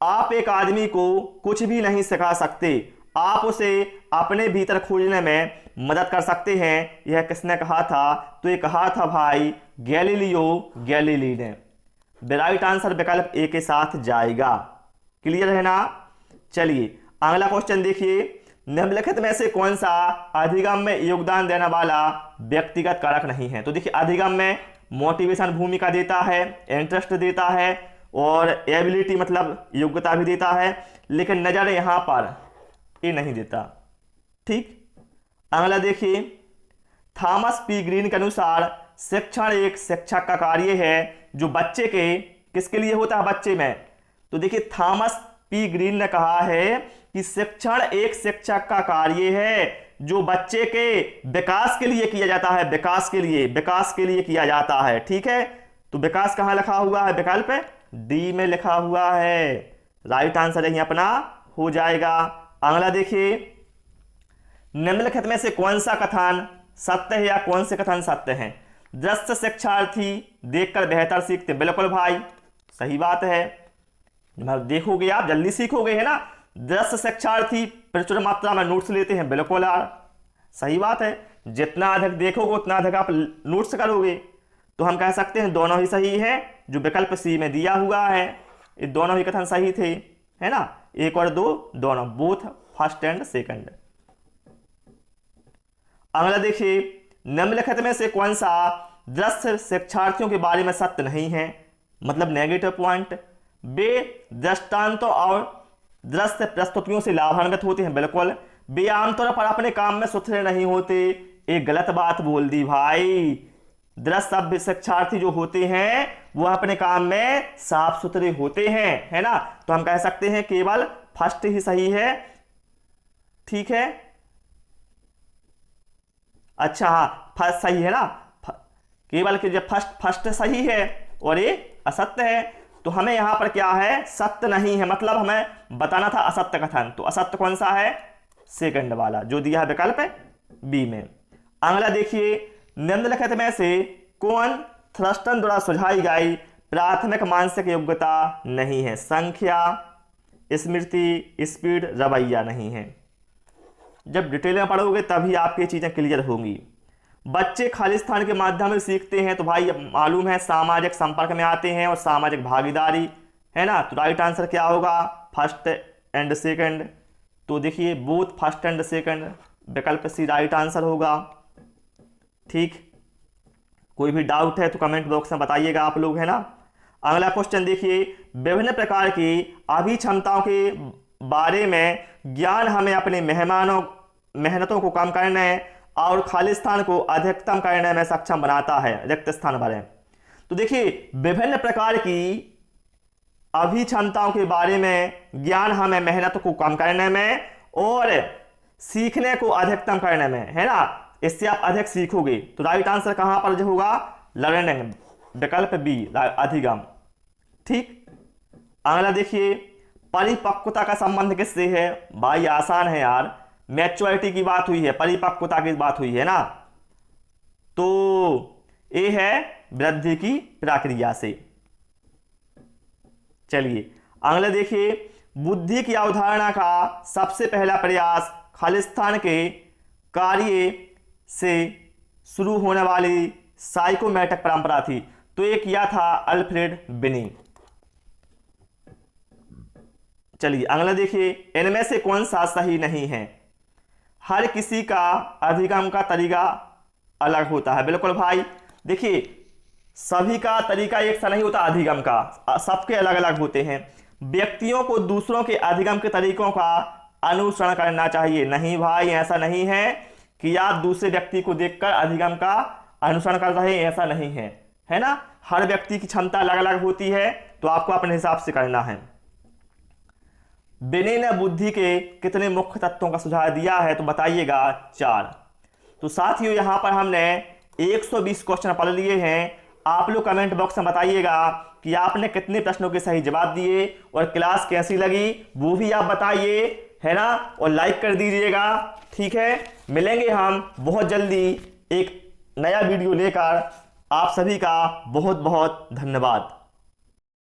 S1: आप एक आदमी को कुछ भी नहीं सिखा सकते, आप उसे अपने भीतर खोजने में मदद कर सकते हैं। यह किसने कहा था, तो ये कहा था भाई गैलीलियो गैलीली ने। राइट आंसर विकल्प ए के साथ जाएगा। क्लियर है ना। चलिए अगला क्वेश्चन देखिए, निम्नलिखित में से कौन सा अधिगम में योगदान देने वाला व्यक्तिगत कारक नहीं है। तो देखिए अधिगम में मोटिवेशन भूमिका देता है, इंटरेस्ट देता है और एबिलिटी मतलब योग्यता भी देता है, लेकिन नजर यहां पर ये नहीं देता। ठीक, अगला देखिए, थॉमस पी ग्रीन के अनुसार शिक्षण एक शिक्षक का कार्य है जो बच्चे के किसके लिए होता है, बच्चे में। तो देखिए थॉमस पी ग्रीन ने कहा है कि शिक्षण एक शिक्षक का कार्य है जो बच्चे के विकास के लिए किया जाता है, विकास के लिए किया जाता है। ठीक है, तो विकास कहां लिखा हुआ है, विकल्प डी में लिखा हुआ है। राइट आंसर यही अपना हो जाएगा। अगला देखिए, निम्नलिखित में से कौन सा कथन सत्य है या कौन से कथन सत्य हैं। दृश्य शिक्षार्थी देखकर बेहतर सीखते, बिल्कुल भाई सही बात है। देखोगे आप जल्दी सीखोगे, है ना। दृश्य शिक्षार्थी प्रचुर मात्रा में नोट्स लेते हैं, बिल्कुल यार सही बात है। जितना अधिक देखोगे उतना अधिक आप नोट्स करोगे। तो हम कह सकते हैं दोनों ही सही है, जो विकल्प सी में दिया हुआ है। ये दोनों ही कथन सही थे, है ना। 1 और 2 दोनों, बोथ फर्स्ट एंड सेकंड। अगला देखिए, निम्नलिखित में से कौन सा दृश्य शिक्षार्थियों के बारे में सत्य नहीं है, मतलब नेगेटिव पॉइंट। वे दृष्टांतों और दृश्य प्रस्तुतियों से लाभान्वित होते हैं, बिल्कुल। वे आमतौर पर अपने काम में सुथरे नहीं होते, एक गलत बात बोल दी भाई। दृश्य शिक्षार्थी जो होते हैं वो अपने काम में साफ सुथरे होते हैं, है ना। तो हम कह सकते हैं केवल फर्स्ट ही सही है। ठीक है, अच्छा हाँ फर्स्ट सही है ना, केवल कि जब फर्स्ट सही है और ये असत्य है। तो हमें यहां पर क्या है, सत्य नहीं है, मतलब हमें बताना था असत्य कथन। तो असत्य कौन सा है, सेकंड वाला जो दिया है विकल्प बी में। अगला देखिए, निम्नलिखित में से कौन थ्रस्टन द्वारा सुझाई गई प्राथमिक मानसिक योग्यता नहीं है। संख्या, स्मृति, स्पीड, रवैया नहीं है। जब डिटेल में पढ़ोगे तभी आपकी चीजें क्लियर होंगी। बच्चे खालिस्तान के माध्यम से सीखते हैं, तो भाई मालूम है सामाजिक संपर्क में आते हैं और सामाजिक भागीदारी, है ना। तो राइट आंसर क्या होगा, फर्स्ट एंड सेकंड। तो देखिए बोथ फर्स्ट एंड सेकंड, विकल्प सी राइट आंसर होगा। ठीक, कोई भी डाउट है तो कमेंट बॉक्स में बताइएगा आप लोग, है ना। अगला क्वेश्चन देखिए, विभिन्न प्रकार की अभिक्षमताओं के बारे में ज्ञान हमें अपने मेहनतों को कम करने और खालिस्तान को अधिकतम करने में सक्षम बनाता है। रिक्त स्थान भरें। तो देखिए विभिन्न प्रकार की अभिक्षमताओं के बारे में ज्ञान हमें मेहनत को कम करने में और सीखने को अधिकतम करने में, है ना। इससे आप अधिक सीखोगे। तो राइट आंसर कहां पर जो होगा, लर्निंग, विकल्प बी अधिगम। ठीक, अगला देखिए, परिपक्वता का संबंध किससे है। भाई आसान है यार, मैच्योरिटी की बात हुई है, परिपक्वता की बात हुई है ना। तो ये है वृद्धि की प्रक्रिया से। चलिए अगला देखिए, बुद्धि की अवधारणा का सबसे पहला प्रयास खालिस्तान के कार्य से शुरू होने वाली साइकोमैटिक परंपरा थी। तो ये किया था अल्फ्रेड बिनी। चलिए अगला देखिए, इनमें से कौन सा सही नहीं है? हर किसी का अधिगम का तरीका अलग होता है। बिल्कुल भाई, देखिए सभी का तरीका एक सा नहीं होता, अधिगम का सबके अलग अलग होते हैं। व्यक्तियों को दूसरों के अधिगम के तरीकों का अनुसरण करना चाहिए। नहीं भाई, ऐसा नहीं है कि आप दूसरे व्यक्ति को देखकर अधिगम का अनुसरण कर रहे हैं, ऐसा नहीं है, है ना। हर व्यक्ति की क्षमता अलग अलग होती है, तो आपको अपने हिसाब से करना है। विनय ने बुद्धि के कितने मुख्य तत्वों का सुझाव दिया है? तो बताइएगा 4। तो साथियों यहाँ पर हमने 120 क्वेश्चन पढ़ लिए हैं। आप लोग कमेंट बॉक्स में बताइएगा कि आपने कितने प्रश्नों के सही जवाब दिए और क्लास कैसी लगी वो भी आप बताइए, है ना। और लाइक कर दीजिएगा, ठीक है। मिलेंगे हम बहुत जल्दी एक नया वीडियो लेकर। आप सभी का बहुत बहुत धन्यवाद।